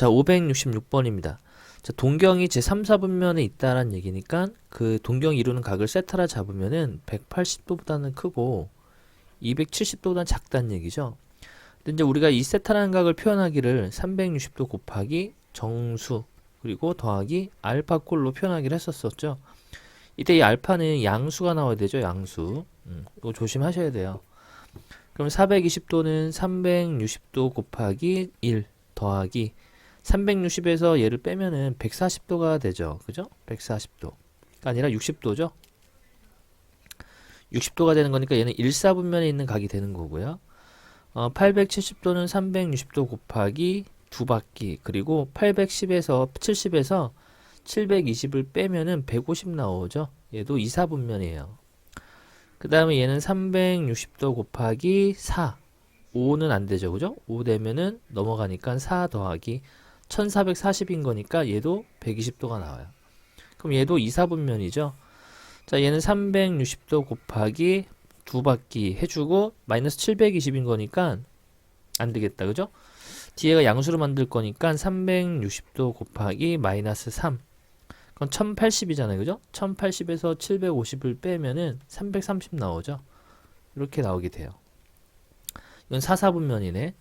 자, 566번입니다. 자, 동경이 제 3, 4분면에 있다란 얘기니까 그 동경이 이루는 각을 세타라 잡으면은 180도보다는 크고 270도보다는 작다는 얘기죠. 근데 이제 우리가 이 세타라는 각을 표현하기를 360도 곱하기 정수 그리고 더하기 알파 꼴로 표현하기를 했었었죠. 이때 이 알파는 양수가 나와야 되죠. 양수. 이거 조심하셔야 돼요. 그럼 420도는 360도 곱하기 1 더하기 360에서 얘를 빼면은 140도가 되죠. 그죠? 140도. 아니라 60도죠. 60도가 되는 거니까 얘는 1사분면에 있는 각이 되는 거고요. 870도는 360도 곱하기 2바퀴 그리고 810에서 70에서 720을 빼면은 150 나오죠. 얘도 2사분면이에요. 그 다음에 얘는 360도 곱하기 4 5는 안 되죠. 그죠? 5 되면은 넘어가니까 4 더하기 1440인 거니까 얘도 120도가 나와요. 그럼 얘도 2사분면이죠. 자, 얘는 360도 곱하기 2바퀴 해주고 마이너스 720인 거니까 안 되겠다. 그죠? 뒤에가 양수로 만들 거니까 360도 곱하기 마이너스 3 그건 1080이잖아요. 그죠? 1080에서 750을 빼면은 330 나오죠. 이렇게 나오게 돼요. 이건 4사분면이네.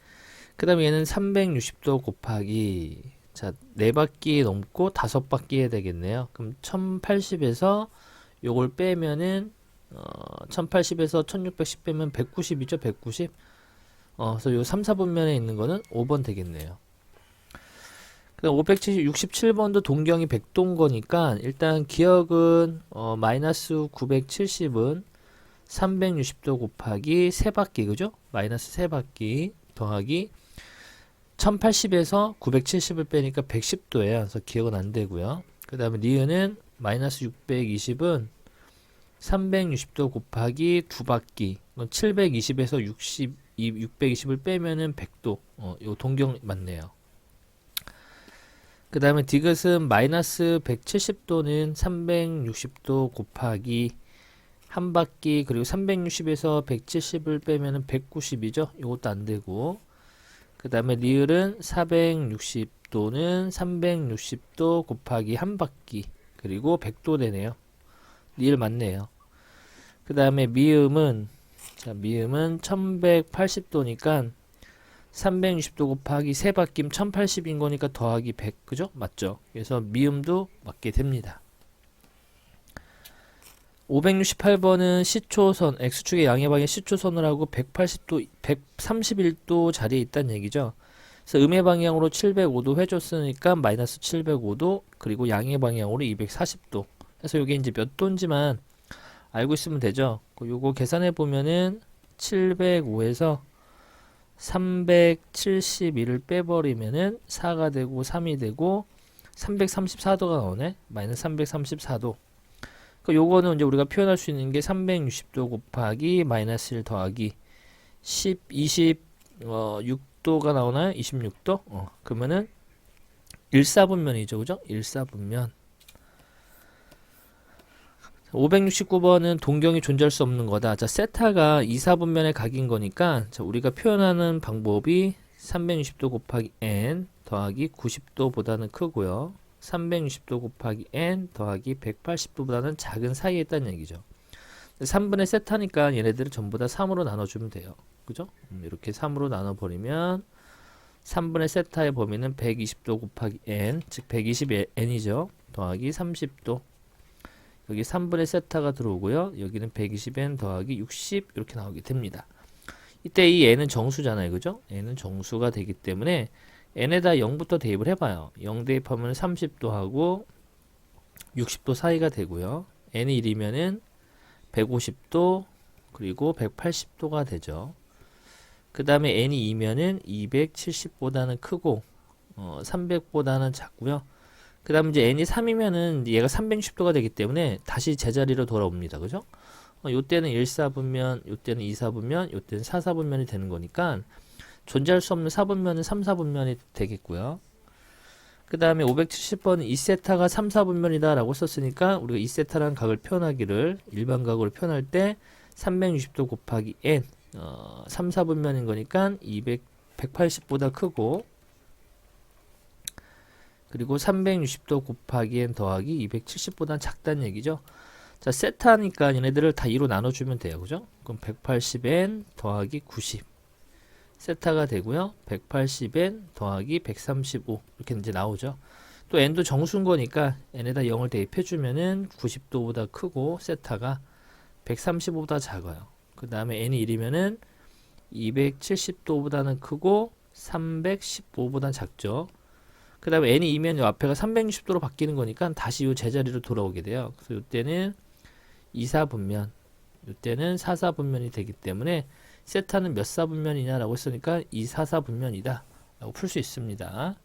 그 다음에 얘는 360도 곱하기 자 4바퀴 넘고 5바퀴 해야 되겠네요. 그럼 1080에서 요걸 빼면은 1080에서 1610 빼면 190이죠. 190. 그래서 요 3, 4분면에 있는 거는 5번 되겠네요. 그 다음 567번도 동경이 100도인 거니까 일단 기억은 마이너스 970은 360도 곱하기 3바퀴 그죠? 마이너스 3바퀴 더하기 1080에서 970을 빼니까 110도예요. 그래서 기억은 안 되고요. 그 다음에 니은은 마이너스 620은 360도 곱하기 2바퀴 720에서 620을 빼면은 100도 요 동경 맞네요. 그 다음에 디귿은 마이너스 170도는 360도 곱하기 한 바퀴 그리고 360에서 170을 빼면은 190이죠. 이것도 안 되고 그 다음에 리을은 460도는 360도 곱하기 한 바퀴 그리고 100도 되네요. 리을 맞네요. 그 다음에 미음은 1180도니까 360도 곱하기 3바퀴면 1080인 거니까 더하기 100 그죠? 맞죠? 그래서 미음도 맞게 됩니다. 568번은 시초선 X축의 양의 방향 시초선을 하고 180도 131도 자리에 있다는 얘기죠. 그래서 음의 방향으로 705도 해줬으니까 마이너스 705도 그리고 양의 방향으로 240도 그래서 이게 이제 몇 도인지만 알고 있으면 되죠. 요거 계산해 보면은 705에서 371을 빼버리면은 4가 되고 3이 되고 334도가 나오네. 마이너스 334도. 요거는 이제 우리가 표현할 수 있는 게 360도 곱하기 마이너스 1 더하기 26도가 나오나요? 26도? 그러면은 1사분면이죠. 그죠? 1사분면. 569번은 동경이 존재할 수 없는 거다. 자, 세타가 2사분면의 각인 거니까 자, 우리가 표현하는 방법이 360도 곱하기 n 더하기 90도보다는 크고요. 360도 곱하기 n 더하기 180도보다는 작은 사이에 있다는 얘기죠. 3분의 세타니까 얘네들을 전부 다 3으로 나눠주면 돼요. 그죠? 이렇게 3으로 나눠버리면 3분의 세타의 범위는 120도 곱하기 n, 즉 120n이죠. 더하기 30도. 여기 3분의 세타가 들어오고요. 여기는 120n 더하기 60 이렇게 나오게 됩니다. 이때 이 n은 정수잖아요. 그죠? n은 정수가 되기 때문에 n에다 0부터 대입을 해봐요. 0 대입하면 30도 하고 60도 사이가 되고요. n이 1이면은 150도 그리고 180도가 되죠. 그 다음에 n이 2면은 270보다는 크고 300보다는 작고요. 그 다음에 이제 n이 3이면은 얘가 360도가 되기 때문에 다시 제자리로 돌아옵니다. 그죠? 요때는 1사분면, 요때는 2사분면, 요때는 4사분면이 되는 거니까 존재할 수 없는 4분면은 3, 4분면이 되겠고요. 그 다음에 570번은 2세타가 3, 4분면이다 라고 썼으니까 우리가 2세타라는 각을 표현하기를 일반 각으로 표현할 때 360도 곱하기 n 3, 4분면인 거니까 180보다 크고 그리고 360도 곱하기 n 더하기 270보다는 작다는 얘기죠. 자, 세타니까 얘네들을 다 2로 나눠주면 돼요. 그죠? 그럼 180n 더하기 90 세타가 되고요. 180n 더하기 135 이렇게 이제 나오죠. 또 n도 정수인 거니까 n에다 0을 대입해주면은 90도보다 크고 세타가 135보다 작아요. 그 다음에 n이 1이면은 270도보다는 크고 315보다 작죠. 그 다음에 n이 2면 이 앞에가 360도로 바뀌는 거니까 다시 이 제자리로 돌아오게 돼요. 그래서 이때는 2사분면, 이때는 4사분면이 되기 때문에 세타는 몇 사분면이냐라고 했으니까 244분면이다 라고 풀 수 있습니다.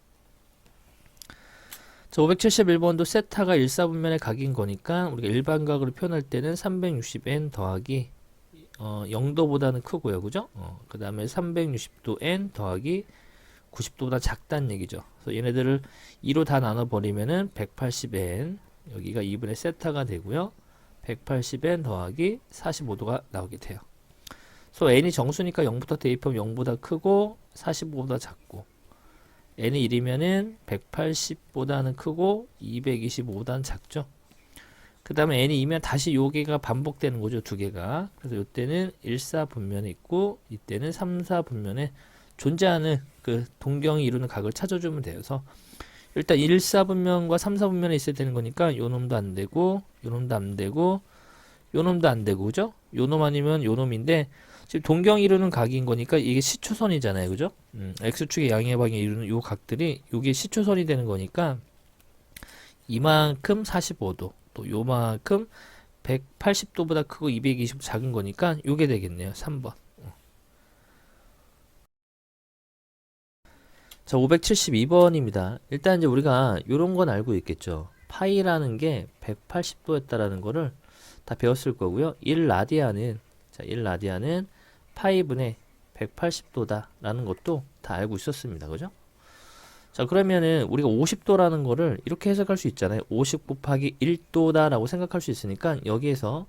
자, 571번도 세타가 1사분면의 각인 거니까 우리가 일반각으로 표현할 때는 360n 더하기 0도보다는 크고요. 그죠? 그 다음에 360도 n 더하기 90도보다 작다는 얘기죠. 그래서 얘네들을 2로 다 나눠버리면은 180n, 여기가 2분의 세타가 되고요. 180n 더하기 45도가 나오게 돼요. 그래서 n이 정수니까 0부터 대입하면 0보다 크고 45보다 작고, n이 1이면은 180보다는 크고 225보다는 작죠. 그 다음에 n이 2면 다시 요 개가 반복되는 거죠. 두 개가. 그래서 이때는 1사분면에 있고 이때는 3사분면에 존재하는 그 동경이 이루는 각을 찾아주면 돼요. 그래서 일단 1사분면과 3사분면에 있어야 되는 거니까 요 놈도 안 되고 요 놈도 안 되고 요 놈도 안 되고, 그죠? 요 놈 아니면 요 놈인데 지금 동경이 이루는 각인 거니까 이게 시초선이잖아요. 그죠? x축의 양의 방에 이루는 요 각들이 요게 시초선이 되는 거니까 이만큼 45도, 또 요만큼 180도보다 크고 220 작은 거니까 요게 되겠네요. 3번. 자, 572번입니다. 일단 이제 우리가 요런 건 알고 있겠죠. 파이라는 게 180도였다라는 거를 다 배웠을 거고요. 1라디안은, 자, 1라디안은 파이분의 180도다 라는 것도 다 알고 있었습니다. 그죠? 자, 그러면은 우리가 50도라는 거를 이렇게 해석할 수 있잖아요. 50 곱하기 1도다 라고 생각할 수 있으니까 여기에서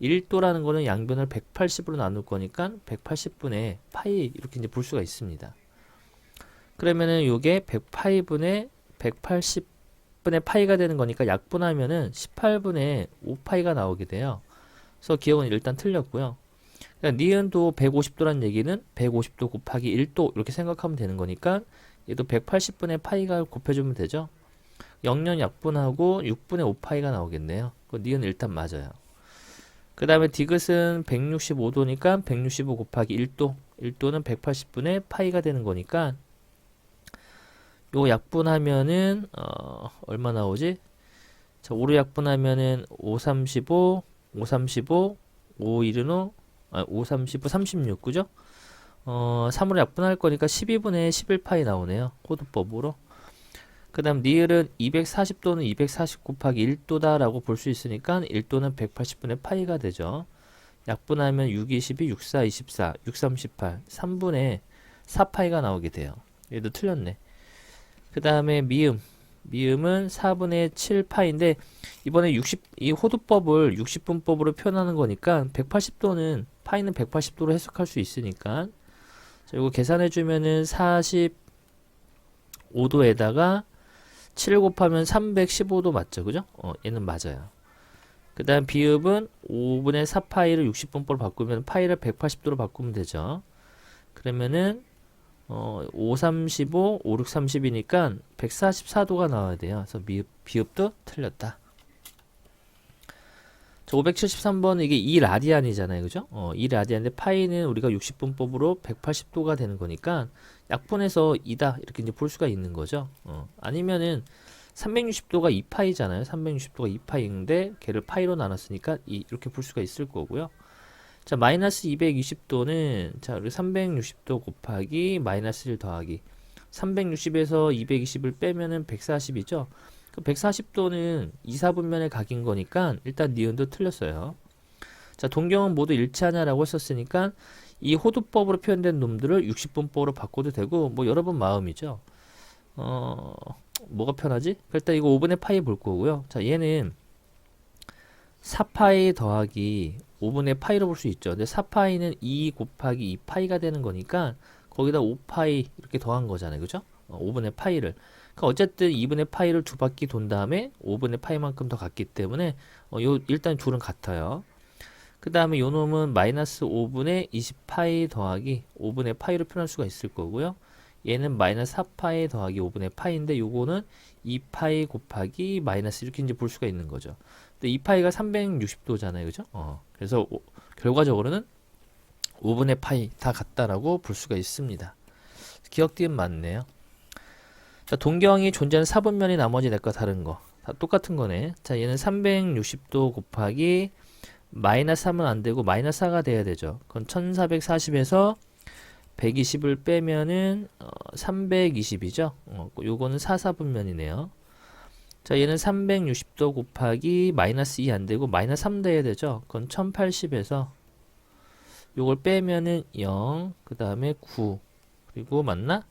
1도라는 거는 양변을 180으로 나눌 거니까 180분의 파이 이렇게 이제 볼 수가 있습니다. 그러면은 요게 100파이분의 180분의 파이가 되는 거니까 약분하면은 18분의 5파이가 나오게 돼요. 그래서 기억은 일단 틀렸고요. 그러니까 니은도 150도란 얘기는 150도 곱하기 1도 이렇게 생각하면 되는 거니까 얘도 180분의 파이가 곱해주면 되죠. 0년 약분하고 6분의 5파이가 나오겠네요. 그 니은 일단 맞아요. 그 다음에 디귿은 165도니까 165 곱하기 1도, 1도는 180분의 파이가 되는 거니까 요 약분하면은 얼마 나오지? 자, 5로 약분하면은 535, 535, 515, 535, 36, 그죠? 3으로 약분할 거니까 12분의 11파이 나오네요. 호두법으로. 그 다음 니을은 240도는 240 곱하기 1도다 라고 볼 수 있으니까 1도는 180분의 파이가 되죠. 약분하면 6, 22, 6, 4, 24, 6, 38, 3분의 4파이가 나오게 돼요. 얘도 틀렸네. 그 다음에 미음은 4분의 7파인데 이번에 이 호두법을 60분법으로 표현하는 거니까 180도는 파이는 180도로 해석할 수 있으니까, 자, 이거 계산해 주면은 45도에다가 7 곱하면 315도 맞죠? 그죠? 얘는 맞아요. 그 다음 비읍은 5분의 4파이를 60분법으로 바꾸면 파이를 180도로 바꾸면 되죠. 그러면은 5, 35, 5, 6, 30이니까 144도가 나와야 돼요. 그래서 비읍도 틀렸다. 자, 573번은 이게 2라디안이잖아요. 그죠? 2라디안인데 파이는 우리가 60분법으로 180도가 되는 거니까 약분해서 2다 이렇게 이제 볼 수가 있는 거죠. 아니면은 360도가 2파이잖아요. 360도가 2파이인데 걔를 파이로 나눴으니까 이렇게 볼 수가 있을 거고요. 자, 마이너스 220도는 자, 우리 360도 곱하기 마이너스 1 더하기 360에서 220을 빼면은 140이죠. 그 140도는 2사분면의 각인 거니까 일단 니은도 틀렸어요. 자, 동경은 모두 일치하냐라고 했었으니까 이 호두법으로 표현된 놈들을 60분법으로 바꿔도 되고 뭐 여러분 마음이죠. 뭐가 편하지? 일단 이거 5분의 파이 볼 거고요. 자, 얘는 4파이 더하기 5분의 파이로 볼 수 있죠. 근데 4파이는 2 곱하기 2파이가 되는 거니까 거기다 5파이 이렇게 더한 거잖아요. 그죠? 5분의 파이를. 그러니까 어쨌든 2분의 파이를 두 바퀴 돈 다음에 5분의 파이만큼 더 갔기 때문에 요 일단 둘은 같아요. 그 다음에 요 놈은 마이너스 5분의 20파이 더하기 5분의 파이로 표현할 수가 있을 거고요. 얘는 마이너스 4파이 더하기 5분의 파이인데 요거는 2파이 곱하기 마이너스 이렇게 이제 볼 수가 있는 거죠. 근데 2파이가 360도잖아요. 그죠? 그래서 결과적으로는 5분의 파이 다 같다라고 볼 수가 있습니다. 기억되면 맞네요. 자, 동경이 존재하는 4분면이 나머지 넷과 다른 거. 다 똑같은 거네. 자, 얘는 360도 곱하기 마이너스 3은 안 되고 마이너스 4가 돼야 되죠. 그럼 1440에서 120을 빼면은 320이죠. 요거는 4분면이네요. 자, 얘는 360도 곱하기 마이너스 2 안 되고 마이너스 3 돼야 되죠. 그건 1080에서 요걸 빼면은 0, 그 다음에 9, 그리고 맞나?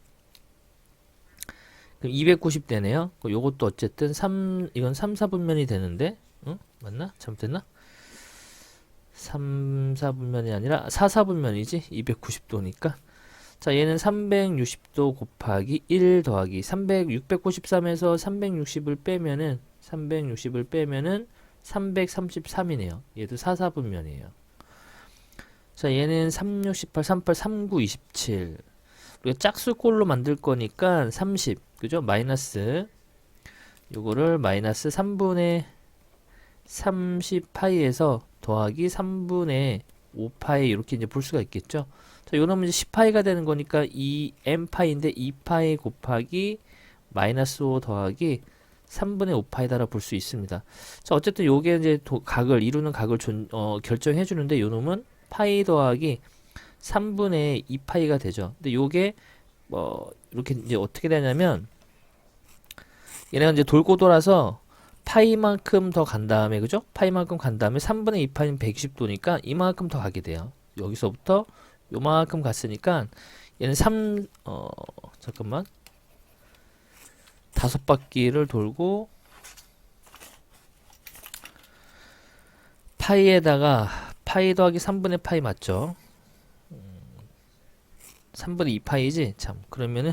그럼 290 되네요. 요것도 어쨌든 이건 3, 4분면이 되는데, 응? 맞나? 잘못됐나? 3, 4분면이 아니라 4, 4분면이지? 290도니까. 자, 얘는 360도 곱하기 1 더하기 693에서 360을 빼면은 333이네요. 얘도 4, 4분면이에요. 자, 얘는 3, 68, 38, 39, 27. 우리가 짝수꼴로 만들 거니까 30, 그죠? 마이너스 요거를 마이너스 3분의 30파이에서 더하기 3분의 5파이 이렇게 이제 볼 수가 있겠죠. 자, 요놈은 이제 10파이가 되는 거니까 2m파이인데 2파이 곱하기 마이너스 5 더하기 3분의 5파이다라 볼 수 있습니다. 자, 어쨌든 요게 이제 각을 이루는 각을 결정해 주는데 요놈은 파이 더하기 3분의 2파이가 되죠. 근데 요게 이렇게 이제 어떻게 되냐면 얘네가 이제 돌고 돌아서 파이만큼 더 간 다음에 그죠? 파이만큼 간 다음에 3분의 2파이는 120도니까 이만큼 더 가게 돼요. 여기서부터 요만큼 갔으니까 얘는 잠깐만 5바퀴를 돌고 파이에다가 파이 더하기 3분의 파이 맞죠? 3분의 2파이지? 참 그러면은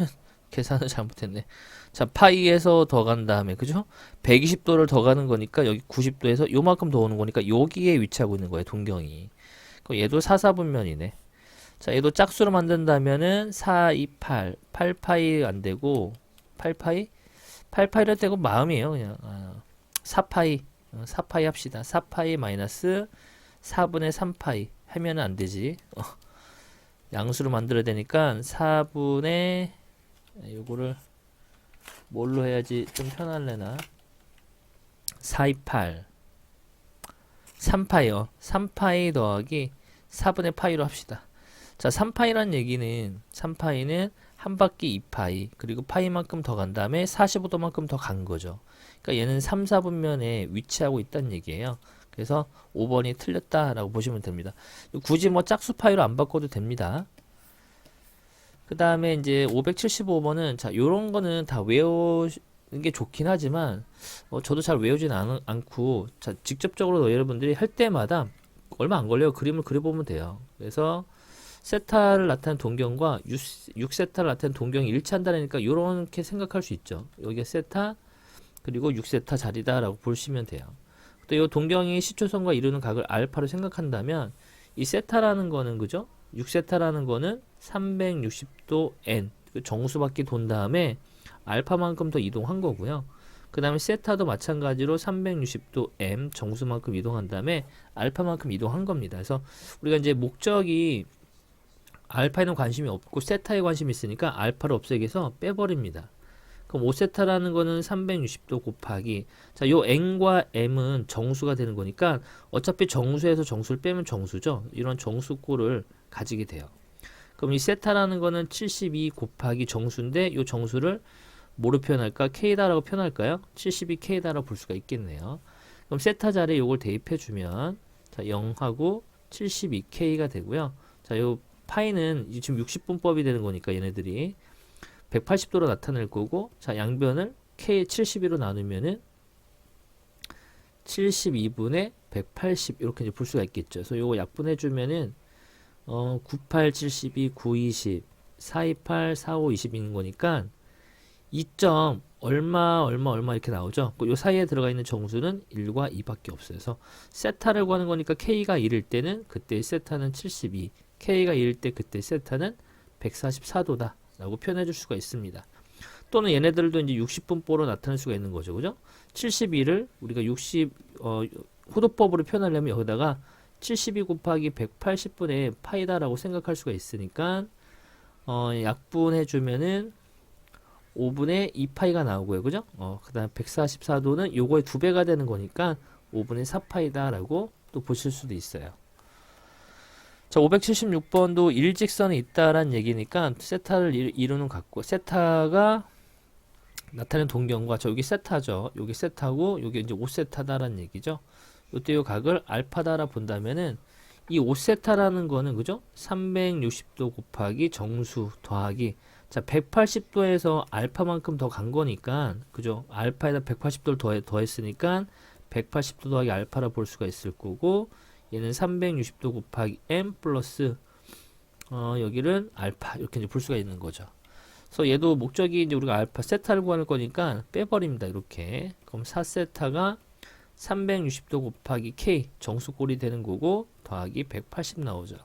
계산을 잘못했네. 자, 파이에서 더 간 다음에 그죠? 120도를 더 가는 거니까 여기 90도에서 요만큼 더 오는 거니까 여기에 위치하고 있는 거예요. 동경이. 그럼 얘도 4, 4분면이네. 자, 얘도 짝수로 만든다면은 4, 2, 8. 8파이 안 되고 8파이? 8파이를 되고 마음이에요. 그냥 4파이. 4파이 합시다. 4파이 마이너스 4분의 3파이 하면은 안 되지. 양수로 만들어야 되니까 4분의 요거를 뭘로 해야지 좀 편할래나? 4, 2, 8 3파이요. 3파이 더하기 4분의 파이로 합시다. 자, 3파이란 얘기는 3파이는 한 바퀴 2파이 그리고 파이만큼 더 간 다음에 45도만큼 더 간 거죠. 그러니까 얘는 3, 4분면에 위치하고 있다는 얘기예요. 그래서 5번이 틀렸다라고 보시면 됩니다. 굳이 뭐 짝수 파이로 안 바꿔도 됩니다. 그 다음에 이제 575번은 자, 요런 거는 다 외우는 게 좋긴 하지만 저도 잘 외우진 않고 자, 직접적으로 여러분들이 할 때마다 얼마 안 걸려요. 그림을 그려보면 돼요. 그래서 세타를 나타낸 동경과 6세타를 나타낸 동경이 일치한다니까 요렇게 생각할 수 있죠. 여기가 세타 그리고 6세타 자리다라고 보시면 돼요. 또 이 동경이 시초선과 이루는 각을 알파로 생각한다면 이 세타라는 거는 그죠? 6세타라는 거는 360도 n 정수바퀴 돈 다음에 알파만큼 더 이동한 거고요. 그 다음에 세타도 마찬가지로 360도 m 정수만큼 이동한 다음에 알파만큼 이동한 겁니다. 그래서 우리가 이제 목적이 알파에는 관심이 없고 세타에 관심이 있으니까 알파를 없애기 위해서 빼버립니다. 그럼 5세타라는 거는 360도 곱하기 자, 요 n과 m은 정수가 되는 거니까 어차피 정수에서 정수를 빼면 정수죠. 이런 정수꼴을 가지게 돼요. 그럼 이 세타라는 거는 72 곱하기 정수인데 이 정수를 뭐로 표현할까? k다라고 표현할까요? 72k다라고 볼 수가 있겠네요. 그럼 세타 자리에 이걸 대입해 주면 자, 0하고 72k가 되고요. 자, 요 파이는 지금 60분법이 되는 거니까 얘네들이 180도로 나타낼 거고 자, 양변을 k 72로 나누면은 72분의 180 이렇게 이제 볼 수가 있겠죠. 그래서 요거 약분해 주면은 98, 72, 9, 20, 428, 45, 20 있는 거니까 2점 얼마 이렇게 나오죠. 요 사이에 들어가 있는 정수는 1과 2밖에 없어요. 그래서 세타를 구하는 거니까 K가 1일 때는 그때 세타는 72, K가 1일 때 그때 세타는 144도다 라고 표현해 줄 수가 있습니다. 또는 얘네들도 이제 60분보로 나타낼 수가 있는 거죠. 그죠? 72를 우리가 호도법으로 표현하려면 여기다가 72 곱하기 180분의 파이다라고 생각할 수가 있으니까 약분해 주면은 5분의 2파이가 나오고요. 그죠? 그 다음 144도는 요거의 2배가 되는 거니까 5분의 4파이다 라고 또 보실 수도 있어요. 자, 576번도 일직선에 있다란 얘기니까 세타를 이루는 같고, 세타가 나타내는 동경과 여기 세타죠. 여기 세타고 여기 이제 5세타다라는 얘기죠. 이때 요 각을 알파다라 본다면은 이 5세타라는 거는 그죠? 360도 곱하기 정수 더하기, 자 180도에서 알파만큼 더 간 거니까 그죠? 알파에다 180도를 더했으니까 180도 더하기 알파라 볼 수가 있을 거고, 얘는 360도 곱하기 m 플러스 여기는 알파 이렇게 이제 볼 수가 있는 거죠. 그래서 얘도 목적이 이제 우리가 알파 세타를 구할 거니까 빼버립니다. 이렇게. 그럼 4세타가 360도 곱하기 k 정수꼴이 되는 거고 더하기 180 나오죠.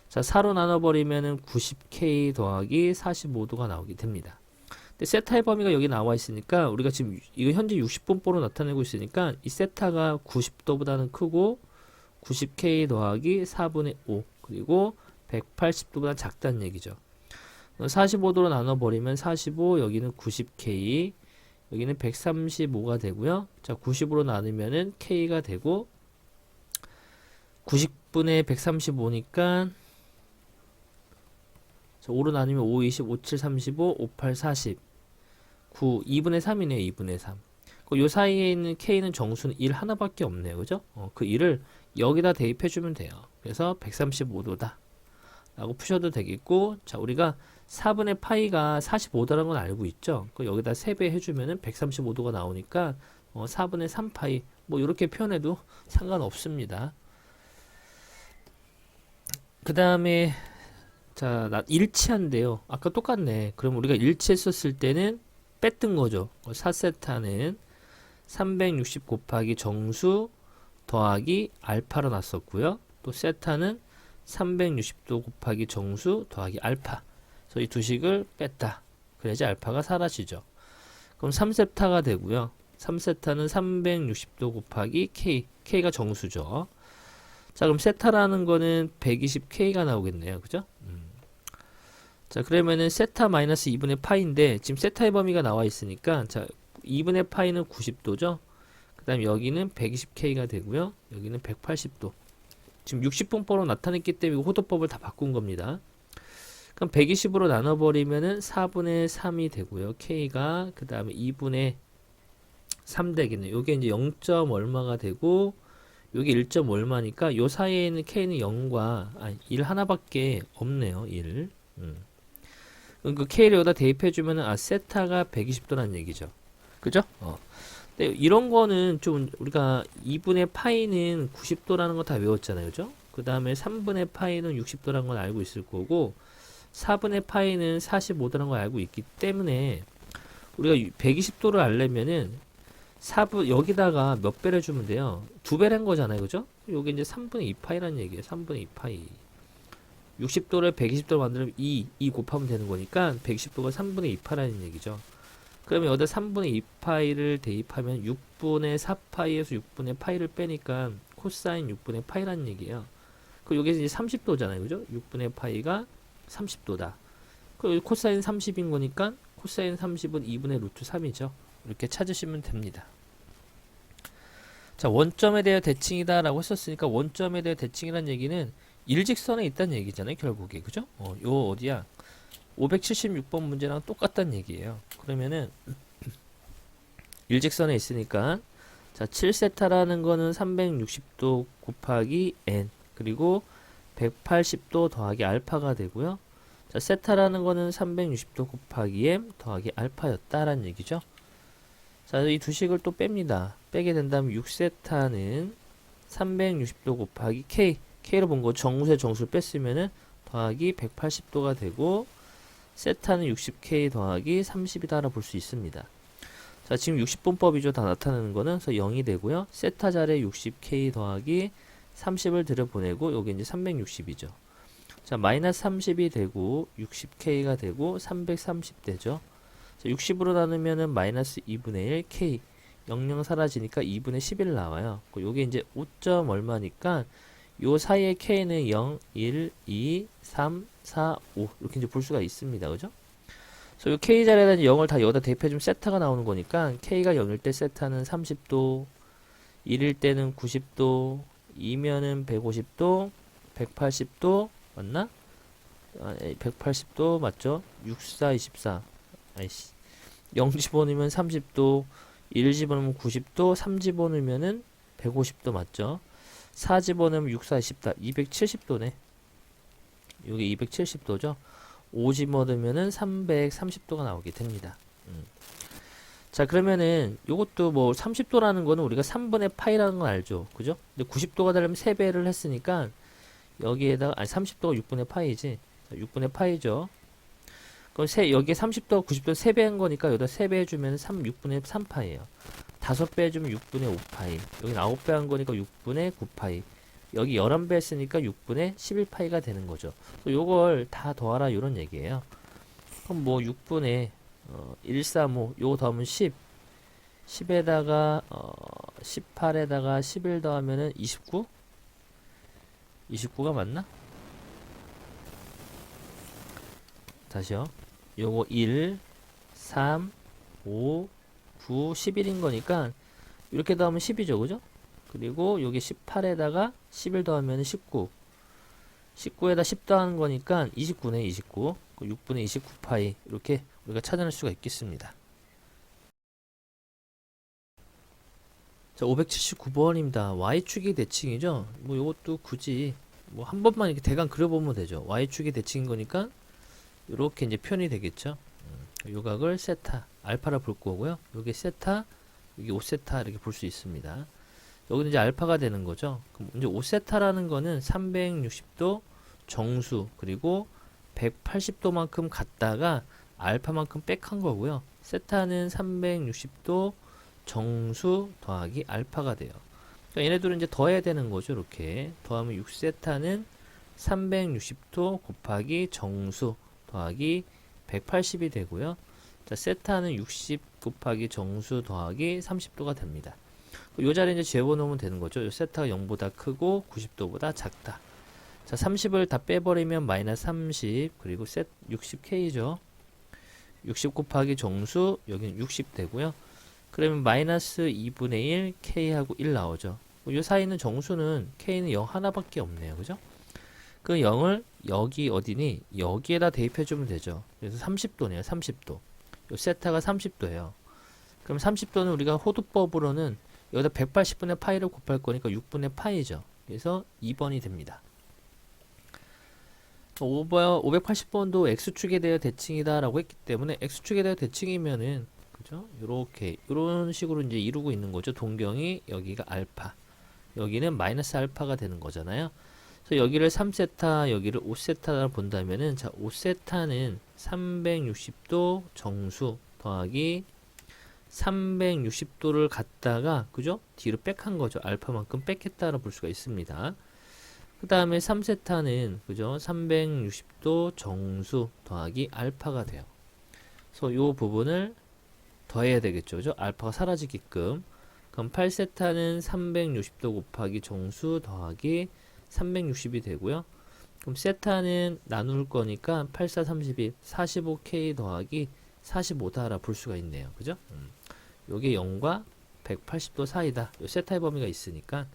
자, 4로 나눠버리면은 90k 더하기 45도가 나오게 됩니다. 근데 세타의 범위가 여기 나와 있으니까 우리가 지금 이거 현재 60분보로 나타내고 있으니까 이 세타가 90도보다는 크고 90k 더하기 4분의 5 그리고 180도보다 작다는 얘기죠. 45도로 나눠버리면 45, 여기는 90k, 여기는 135가 되고요. 자, 90으로 나누면은 k가 되고 90분의 135니까 5로 나누면 5, 20, 5, 7, 35, 5, 8, 40, 9, 2분의 3이네요. 2분의 3. 요 사이에 있는 k는 정수는 1 하나밖에 없네요. 그죠? 그 1을 여기다 대입해주면 돼요. 그래서 135도다 라고 푸셔도 되겠고, 자, 우리가 4분의 파이가 45도라는 건 알고 있죠? 여기다 3배 해주면은 135도가 나오니까 4분의 3파이 뭐 이렇게 표현해도 상관없습니다. 그 다음에 자, 일치한데요. 아까 똑같네. 그럼 우리가 일치했었을 때는 뺐던 거죠. 4세타는 360 곱하기 정수 더하기 알파로 났었고요. 또 세타는 360도 곱하기 정수 더하기 알파. 그래서 이 두 식을 뺐다. 그래야지 알파가 사라지죠. 그럼 3세타가 되고요. 3세타는 360도 곱하기 k. k가 정수죠. 자, 그럼 세타라는 거는 120k가 나오겠네요. 그죠? 자, 그러면은 세타 마이너스 2분의 파이인데 지금 세타의 범위가 나와 있으니까 자, 2분의 파이는 90도죠. 그 다음 여기는 120k가 되고요. 여기는 180도. 지금 60분포로 나타냈기 때문에 호도법을 다 바꾼 겁니다. 그럼 120으로 나눠버리면은 4분의 3이 되고요. k가 그 다음에 2분의 3 되겠네요. 요게 이제 0. 얼마가 되고 요게 1. 얼마니까 요 사이에 있는 k는 0과 1 하나밖에 없네요. 1. 그 k를 여기다 대입해주면은 세타가 120도라는 얘기죠. 그죠? 근데 이런 거는 좀 우리가 2분의 파이는 90도라는 거 다 외웠잖아요. 그죠? 그 다음에 3분의 파이는 60도라는 건 알고 있을 거고 4분의 파이는 45도라는 걸 알고 있기 때문에 우리가 120도를 알려면은 4분 여기다가 몇 배를 주면 돼요? 2배란 거잖아요. 그죠? 요게 이제 3분의 2파이라는 얘기예요. 3분의 2파이. 60도를 120도로 만들면 2 곱하면 되는 거니까 120도가 3분의 2파라는 얘기죠. 그러면 여기다 3분의 2파이를 대입하면 6분의 4파이에서 6분의 파이를 빼니까 코사인 6분의 파이라는 얘기예요. 그 여기 이제 30도잖아요. 그죠? 6분의 파이가 30도다. 그 코사인 30인 거니까 코사인 30은 2분의 루트 3이죠. 이렇게 찾으시면 됩니다. 자, 원점에 대해 대칭이다 라고 했었으니까 원점에 대해 대칭이라는 얘기는 일직선에 있다는 얘기잖아요. 결국에. 그죠? 요 어디야? 576번 문제랑 똑같다는 얘기예요. 그러면은 일직선에 있으니까 자, 7세타라는 거는 360도 곱하기 n 그리고 180도 더하기 알파가 되고요. 자, 세타라는 거는 360도 곱하기 m 더하기 알파였다라는 얘기죠. 자, 이 두 식을 또 뺍니다. 빼게 된다면 6세타는 360도 곱하기 k로 본 거 정수의 정수를 뺐으면은 더하기 180도가 되고 세타는 60k 더하기 30이다라 볼 수 있습니다. 자, 지금 60분법이죠. 다 나타내는 거는. 그래서 0이 되고요. 세타 자리에 60K 더하기 30을 들여보내고 여기 이제 360이죠. 자, 마이너스 30이 되고 60K가 되고 330 되죠. 자, 60으로 나누면은 마이너스 2분의 1 K 00 사라지니까 2분의 11 나와요. 요게 이제 5점 얼마니까 요 사이에 K는 0, 1, 2, 3, 4, 5 이렇게 이제 볼 수가 있습니다. 그죠? 그래서 요 K 자리에다 0을 다 여기다 대입해주면 세타가 나오는 거니까 K가 0일 때 세타는 30도, 1일 때는 90도, 2면은 150도, 180도 맞나? 180도 맞죠? 6, 4, 24 아이씨 0 집어넣으면 30도, 1 집어넣으면 90도, 3 집어넣으면은 150도 맞죠? 4 집어넣으면 6, 4, 24 270도네. 이게 270도죠? 5 집어넣으면은 330도가 나오게 됩니다. 자, 그러면은 요것도 뭐 30도라는 거는 우리가 3분의 파이라는 건 알죠? 그죠? 근데 90도가 되려면 3배를 했으니까 여기에다가 아니 30도가 6분의 파이지. 자, 6분의 파이죠. 그럼 여기에 30도, 90도 3배 한 거니까 여기다 3배 해주면 6분의 3파이에요. 5배 해주면 6분의 5파이. 여기 9배 한 거니까 6분의 9파이. 여기 11배 했으니까 6분의 11파이가 되는 거죠. 요걸 다 더하라 이런 얘기예요. 그럼 뭐 6분의 135 요거 더하면 10 10에다가 18에다가 11 더하면은 29? 29가 맞나? 다시요. 요거 1, 3, 5, 9, 11인 거니까 이렇게 더하면 10이죠. 그죠? 그리고 여기 18에다가 11 더하면 19. 19에다 10 더하는 거니까 29네, 29. 6분의 29파이. 이렇게 우리가 찾아낼 수가 있겠습니다. 자, 579번입니다. Y축이 대칭이죠? 뭐 요것도 굳이 뭐 한 번만 이렇게 대강 그려보면 되죠. Y축이 대칭인 거니까 이렇게 이제 표현이 되겠죠. 요각을 세타, 알파라 볼 거고요. 요게 세타, 여기 5세타 이렇게 볼 수 있습니다. 여기는 이제 알파가 되는 거죠. 그럼 이제 5세타라는 거는 360도 정수 그리고 180도만큼 갔다가 알파만큼 백한 거고요. 세타는 360도 정수 더하기 알파가 돼요. 그러니까 얘네들은 이제 더해야 되는 거죠. 이렇게 더하면 6세타는 360도 곱하기 정수 더하기 180이 되고요. 자, 세타는 60 곱하기 정수 더하기 30도가 됩니다. 이 자리에 이제 재워놓으면 되는 거죠. 이 세타가 0보다 크고 90도보다 작다. 자, 30을 다 빼버리면 마이너스 30 그리고 60K죠. 60 곱하기 정수 여기는 60 되고요. 그러면 마이너스 2분의 1 K하고 1 나오죠. 이 사이는 정수는 K는 0 하나밖에 없네요. 그죠? 그 0을 여기 어디니? 여기에다 대입해주면 되죠. 그래서 30도네요. 30도. 요 세타가 30도예요. 그럼 30도는 우리가 호두법으로는 여기다 180분의 파이를 곱할 거니까 6분의 파이죠. 그래서 2번이 됩니다. 580번도 X축에 대해 대칭이다 라고 했기 때문에 X축에 대해 대칭이면은 그죠? 요렇게 이런 식으로 이제 이루고 있는 거죠. 동경이 여기가 알파 여기는 마이너스 알파가 되는 거잖아요. 그래서 여기를 3세타 여기를 5세타를 본다면은 자 5세타는 360도 정수 더하기 360도를 갖다가 그죠? 뒤로 백한 거죠. 알파만큼 뺐겠다라 볼 수가 있습니다. 그 다음에 3세타는 그죠? 360도 정수 더하기 알파가 돼요. 그래서 이 부분을 더해야 되겠죠. 그죠? 알파가 사라지게끔. 그럼 8세타는 360도 곱하기 정수 더하기 360이 되고요. 그럼 세타는 나눌 거니까 8, 4, 32, 45K 더하기 45다라 볼 수가 있네요. 그죠? 요게 0과 180도 사이다. 요 세타의 범위가 있으니까.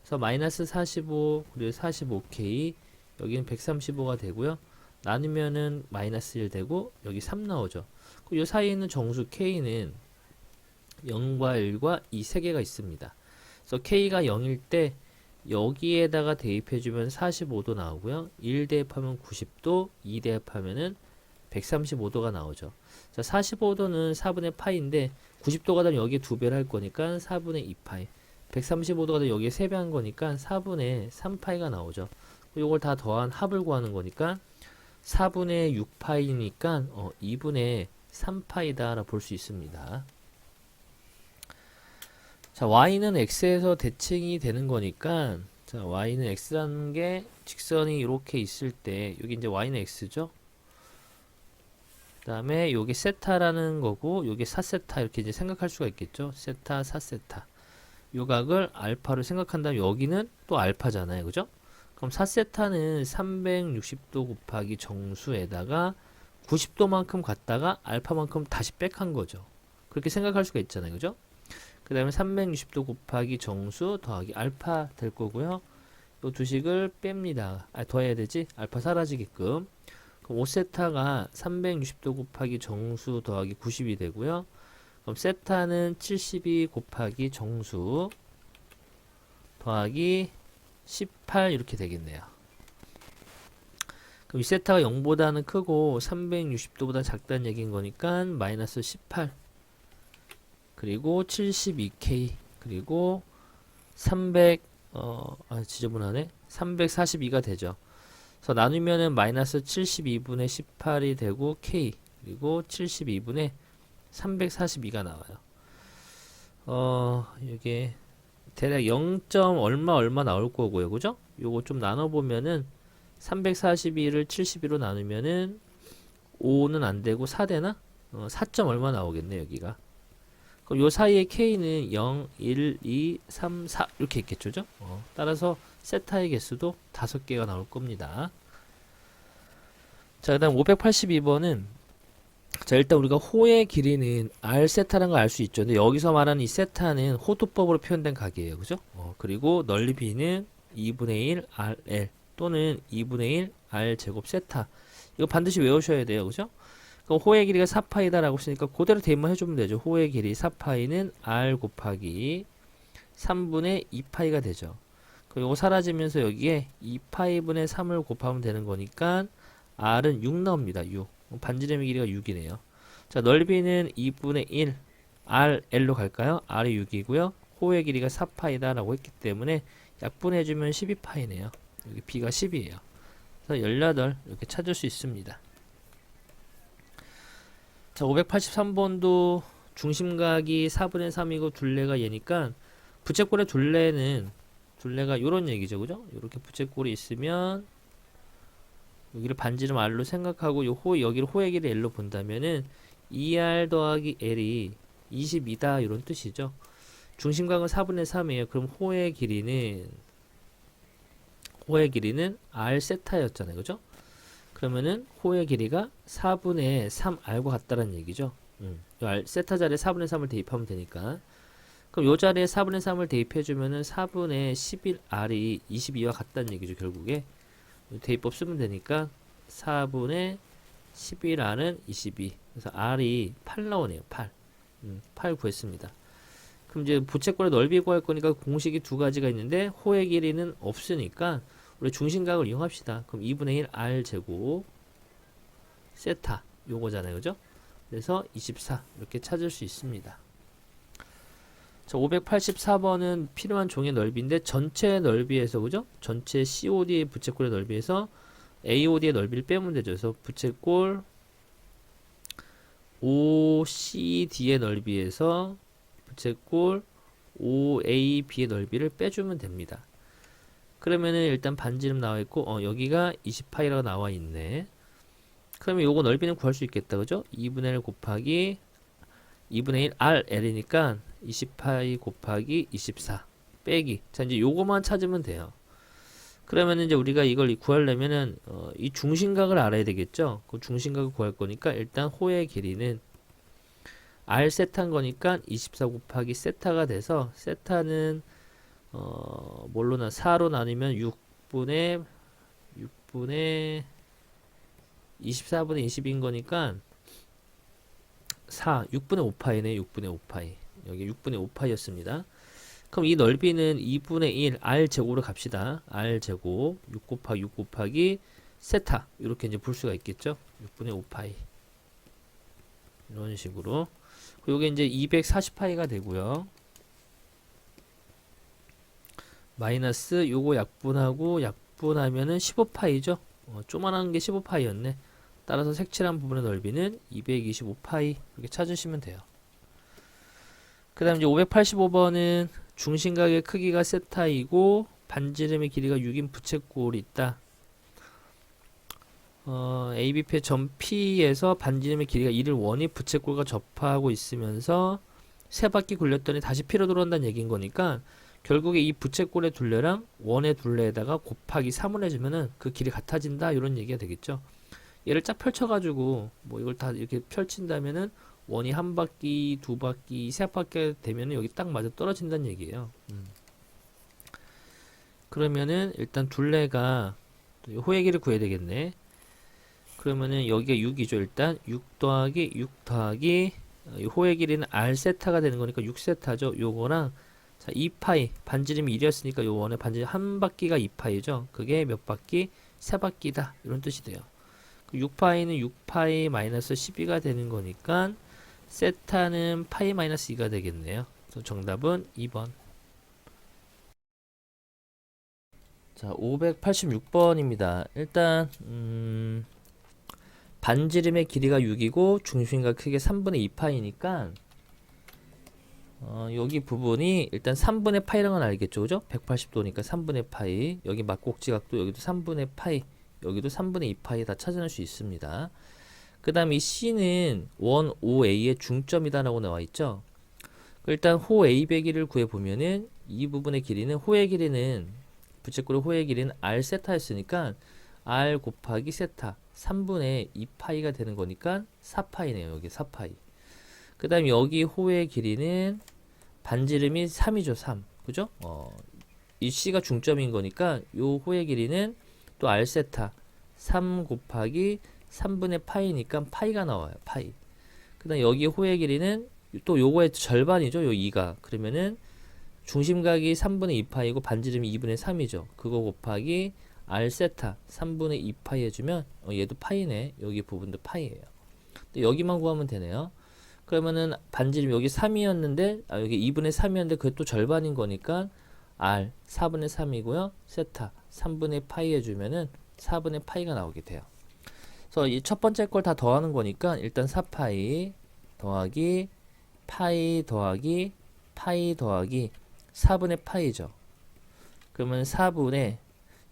그래서 마이너스 45 그리고 45K 여기는 135가 되고요. 나누면은 마이너스 1 되고 여기 3 나오죠. 요 사이에 있는 정수 K는 0과 1과 이 세 개가 있습니다. 그래서 K가 0일 때 여기에다가 대입해주면 45도 나오고요. 1 대입하면 90도, 2 대입하면은 135도가 나오죠. 자, 45도는 4분의 파이인데 90도가 되면 여기에 2배를 할 거니까 4분의 2파이 135도가 되면 여기에 3배 한 거니까 4분의 3파이가 나오죠. 이걸 다 더한 합을 구하는 거니까 4분의 6파이니까 2분의 3파이다 라 볼 수 있습니다. 자, y는 x에서 대칭이 되는 거니까, 자, y는 x라는 게 직선이 이렇게 있을 때, 여기 이제 y는 x죠. 그 다음에 요게 세타라는 거고, 요게 4세타 이렇게 이제 생각할 수가 있겠죠. 세타, 4세타. 요 각을 알파로 생각한다면 여기는 또 알파잖아요. 그죠? 그럼 4세타는 360도 곱하기 정수에다가 90도만큼 갔다가 알파만큼 다시 백한 거죠. 그렇게 생각할 수가 있잖아요. 그죠? 그 다음에 360도 곱하기 정수 더하기 알파 될 거고요. 요 두 식을 뺍니다. 더해야 되지? 알파 사라지게끔. 그럼 5세타가 360도 곱하기 정수 더하기 90이 되고요. 그럼 세타는 72 곱하기 정수 더하기 18 이렇게 되겠네요. 그럼 이 세타가 0보다는 크고 360도보다 작다는 얘기인 거니까 마이너스 18 그리고 72K 그리고 300 지저분하네. 342가 되죠. 그래서 나누면은 마이너스 72분의 18이 되고 K 그리고 72분의 342가 나와요. 이게 대략 0. 얼마 나올 거고요. 그죠? 요거 좀 나눠보면은 342를 72로 나누면은 5는 안 되고 4 되나? 4. 얼마 나오겠네, 여기가. 그럼 요 사이에 K는 0, 1, 2, 3, 4 이렇게 있겠죠? 따라서 세타의 개수도 5개가 나올 겁니다. 자, 그 다음 582번은 자, 일단 우리가 호의 길이는 r 세타라는 걸 알 수 있죠. 근데 여기서 말하는 이 세타는 호두법으로 표현된 각이에요. 그죠? 그리고 넓이는 2분의 1 rl 또는 2분의 1 r 제곱 세타. 이거 반드시 외우셔야 돼요. 그죠? 그럼 호의 길이가 4파이다 라고 했으니까 그대로 대입만 해주면 되죠. 호의 길이 4파이는 r 곱하기 3분의 2파이가 되죠. 그럼 이거 사라지면서 여기에 2파이분의 3을 곱하면 되는 거니까 r은 6 나옵니다. 6. 반지름의 길이가 6이네요. 자, 넓이는 2분의 1 RL로 갈까요? R이 6이고요. 호의 길이가 4파이다 라고 했기 때문에 약분해주면 12파이네요. 여기 B가 10이에요. 그래서 18 이렇게 찾을 수 있습니다. 자, 583번도 중심각이 4분의 3이고 둘레가 얘니까 부채꼴의 둘레가 이런 얘기죠. 그죠? 이렇게 부채꼴이 있으면 여기를 반지름 R로 생각하고 여기를 호의 길이 L로 본다면은 2R 더하기 L이 22다 이런 뜻이죠. 중심각은 4분의 3이에요. 그럼 호의 길이는 R 세타였잖아요. 그죠? 그러면은 호의 길이가 4분의 3R과 같다는 얘기죠. R 세타 자리에 4분의 3을 대입하면 되니까. 그럼 요 자리에 4분의 3을 대입해주면은 4분의 11R이 22와 같다는 얘기죠. 결국에. 대입법 쓰면 되니까 4분의 11R은 22. 그래서 R이 8 나오네요. 8 구했습니다. 그럼 이제 부채꼴의 넓이 구할 거니까 공식이 두 가지가 있는데 호의 길이는 없으니까 우리 중심각을 이용합시다. 그럼 2분의 1 R 제곱 세타 요거잖아요. 그죠? 그래서 24 이렇게 찾을 수 있습니다. 자, 584번은 필요한 종의 넓이인데 전체 넓이에서 그죠? 전체 COD의 부채꼴의 넓이에서 AOD의 넓이를 빼면 되죠. 그래서 부채꼴 OCD의 넓이에서 부채꼴 OAB의 넓이를 빼주면 됩니다. 그러면은 일단 반지름 나와 있고 여기가 20파이라고 나와 있네. 그러면 요거 넓이는 구할 수 있겠다. 그죠? 2분의 1 곱하기 2분의 1 RL이니까 20파이 곱하기 24 빼기. 자, 이제 요거만 찾으면 돼요. 그러면 이제 우리가 이걸 구하려면은 이 중심각을 알아야 되겠죠. 그 중심각을 구할 거니까 일단 호의 길이는 R 세타인 거니까 24 곱하기 세타가 돼서 세타는 뭘로나 4로 나누면 6분의 24분의 20인 거니까 6분의 5파이네. 6분의 5파이. 여기 6분의 5파이였습니다. 그럼 이 넓이는 2분의 1 R 제곱으로 갑시다. R 제곱 6 곱하기 세타 이렇게 이제 볼 수가 있겠죠. 6분의 5파이 이런 식으로. 요게 이제 240파이가 되고요. 마이너스 요거 약분하면은 15파이죠. 조만한 게 15파이였네. 따라서 색칠한 부분의 넓이는 225파이 이렇게 찾으시면 돼요. 그 다음 이제 585번은 중심각의 크기가 세타이고 반지름의 길이가 6인 부채꼴이 있다. ABP의 점 P에서 반지름의 길이가 1을 원이 부채꼴과 접하고 있으면서 세 바퀴 굴렸더니 다시 P로 돌아온다는 얘기인 거니까 결국에 이 부채꼴의 둘레랑 원의 둘레에다가 곱하기 3을 해주면은 그 길이 같아진다 이런 얘기가 되겠죠. 얘를 쫙 펼쳐가지고 뭐 이걸 다 이렇게 펼친다면은 원이 한 바퀴, 두 바퀴, 세 바퀴 되면은 여기 딱 맞아 떨어진다는 얘기예요. 그러면은 일단 둘레가 호의 길을 구해야 되겠네. 그러면은 여기가 6이죠. 일단 6 더하기 6 더하기 호의 길이는 r 세타가 되는 거니까 6세타죠. 요거랑 자 2파이 반지름이 1이었으니까 요 원의 반지름 한 바퀴가 2파이죠. 그게 몇 바퀴? 세 바퀴다. 이런 뜻이 돼요. 6파이는 6파이 마이너스 12가 되는 거니까 세타는 파이 마이너스 2가 되겠네요. 그래서 정답은 2번. 자, 586번입니다. 일단 반지름의 길이가 6이고 중심과 크게 3분의 2파이니까 여기 부분이 일단 3분의 파이라는 건 알겠죠, 그죠? 180도니까 3분의 파이. 여기 막곡지각도 여기도 3분의 파이. 여기도 3분의 2파이 다 찾아낼 수 있습니다. 그 다음 이 C는 원 OA의 중점이다라고 나와 있죠. 일단 호 AB의 구해보면은 이 부분의 길이는 호의 길이는 부채꼴의 호의 길이는 R 세타였으니까 R 곱하기 세타 3분의 2파이가 되는 거니까 4파이네요. 여기 4파이. 그 다음 여기 호의 길이는 반지름이 3이죠. 3. 그죠? 이 C가 중점인 거니까 요 호의 길이는 또 R 세타 3 곱하기 3분의 파이니까 파이가 나와요. 파이. 그 다음 여기 호의 길이는 또 요거의 절반이죠. 요 2가. 그러면은 중심각이 3분의 2파이고 반지름이 2분의 3이죠. 그거 곱하기 R 세타 3분의 2파이 해주면 얘도 파이네. 여기 부분도 파이예요. 여기만 구하면 되네요. 그러면은 반지름 여기 3이었는데 여기 2분의 3이었는데 그게 또 절반인 거니까 R 4분의 3이고요. 세타 3분의 파이 해주면은 4분의 파이가 나오게 돼요. 그래서 이 첫 번째 걸 다 더하는 거니까 일단 4파이 더하기 파이 더하기 파이 더하기 4분의 파이죠. 그러면 4분의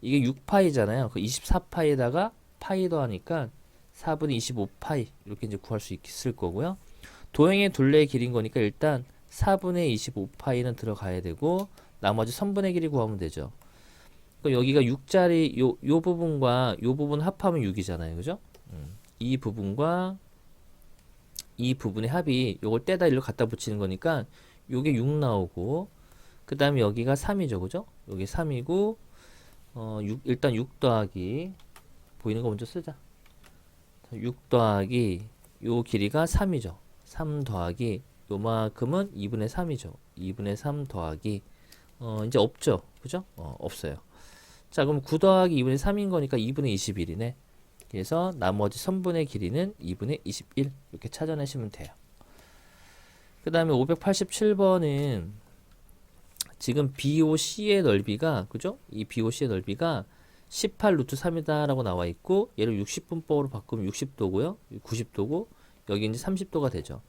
이게 6파이잖아요. 그 24파이에다가 파이 더하니까 4분의 25파이 이렇게 이제 구할 수 있을 거고요. 도형의 둘레의 길인 거니까 일단 4분의 25파이는 들어가야 되고 나머지 선분의 길이 구하면 되죠. 그러니까 여기가 6짜리 요 부분과 요 부분 합하면 6이잖아요. 그죠? 이 부분과 이 부분의 합이 요걸 떼다 일로 갖다 붙이는 거니까 요게 6 나오고 그 다음에 여기가 3이죠. 그죠? 여기 3이고 일단 6 더하기 보이는 거 먼저 쓰자. 6 더하기 요 길이가 3이죠. 3 더하기 요만큼은 2분의 3이죠. 2분의 3 더하기 이제 없죠. 그죠? 없어요. 자, 그럼 9 더하기 2분의 3인 거니까 2분의 21이네. 그래서 나머지 선분의 길이는 2분의 21 이렇게 찾아내시면 돼요. 그 다음에 587번은 지금 BOC의 넓이가 그죠? 이 BOC의 넓이가 18 루트 3이다 라고 나와 있고 얘를 60분법으로 바꾸면 60도고요. 90도고 여기 이제 30도가 되죠.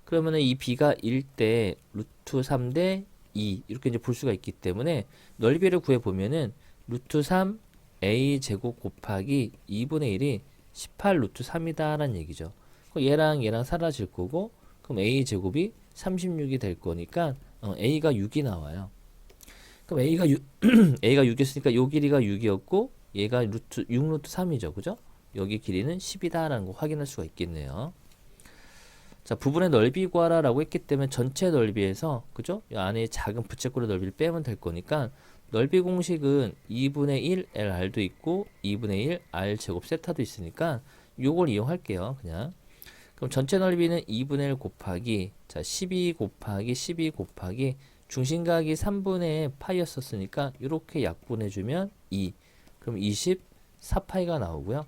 그러면은 이 B가 1대 루트 3대 2 이렇게 이제 볼 수가 있기 때문에 넓이를 구해 보면은 루트 3 a 제곱 곱하기 2분의 1이 18 루트 3이다 라는 얘기죠. 얘랑 얘랑 사라질 거고 그럼 a 제곱이 36이 될 거니까 a가 6이 나와요. 그럼 a가 6 a가 6이었으니까 요 길이가 6이었고 얘가 6 루트 3이죠. 그죠? 여기 길이는 10이다 라는 거 확인할 수가 있겠네요. 자, 부분의 넓이 구하라 라고 했기 때문에 전체 넓이에서 그죠? 이 안에 작은 부채꼴의 넓이를 빼면 될 거니까 넓이 공식은 2분의 1 LR도 있고 2분의 1 R 제곱 세타도 있으니까 요걸 이용할게요. 그냥. 그럼 전체 넓이는 2분의 1 곱하기 자 12 곱하기 12 곱하기 중심각이 3분의 파이였었으니까 이렇게 약분해주면 2 그럼 24파이가 나오고요.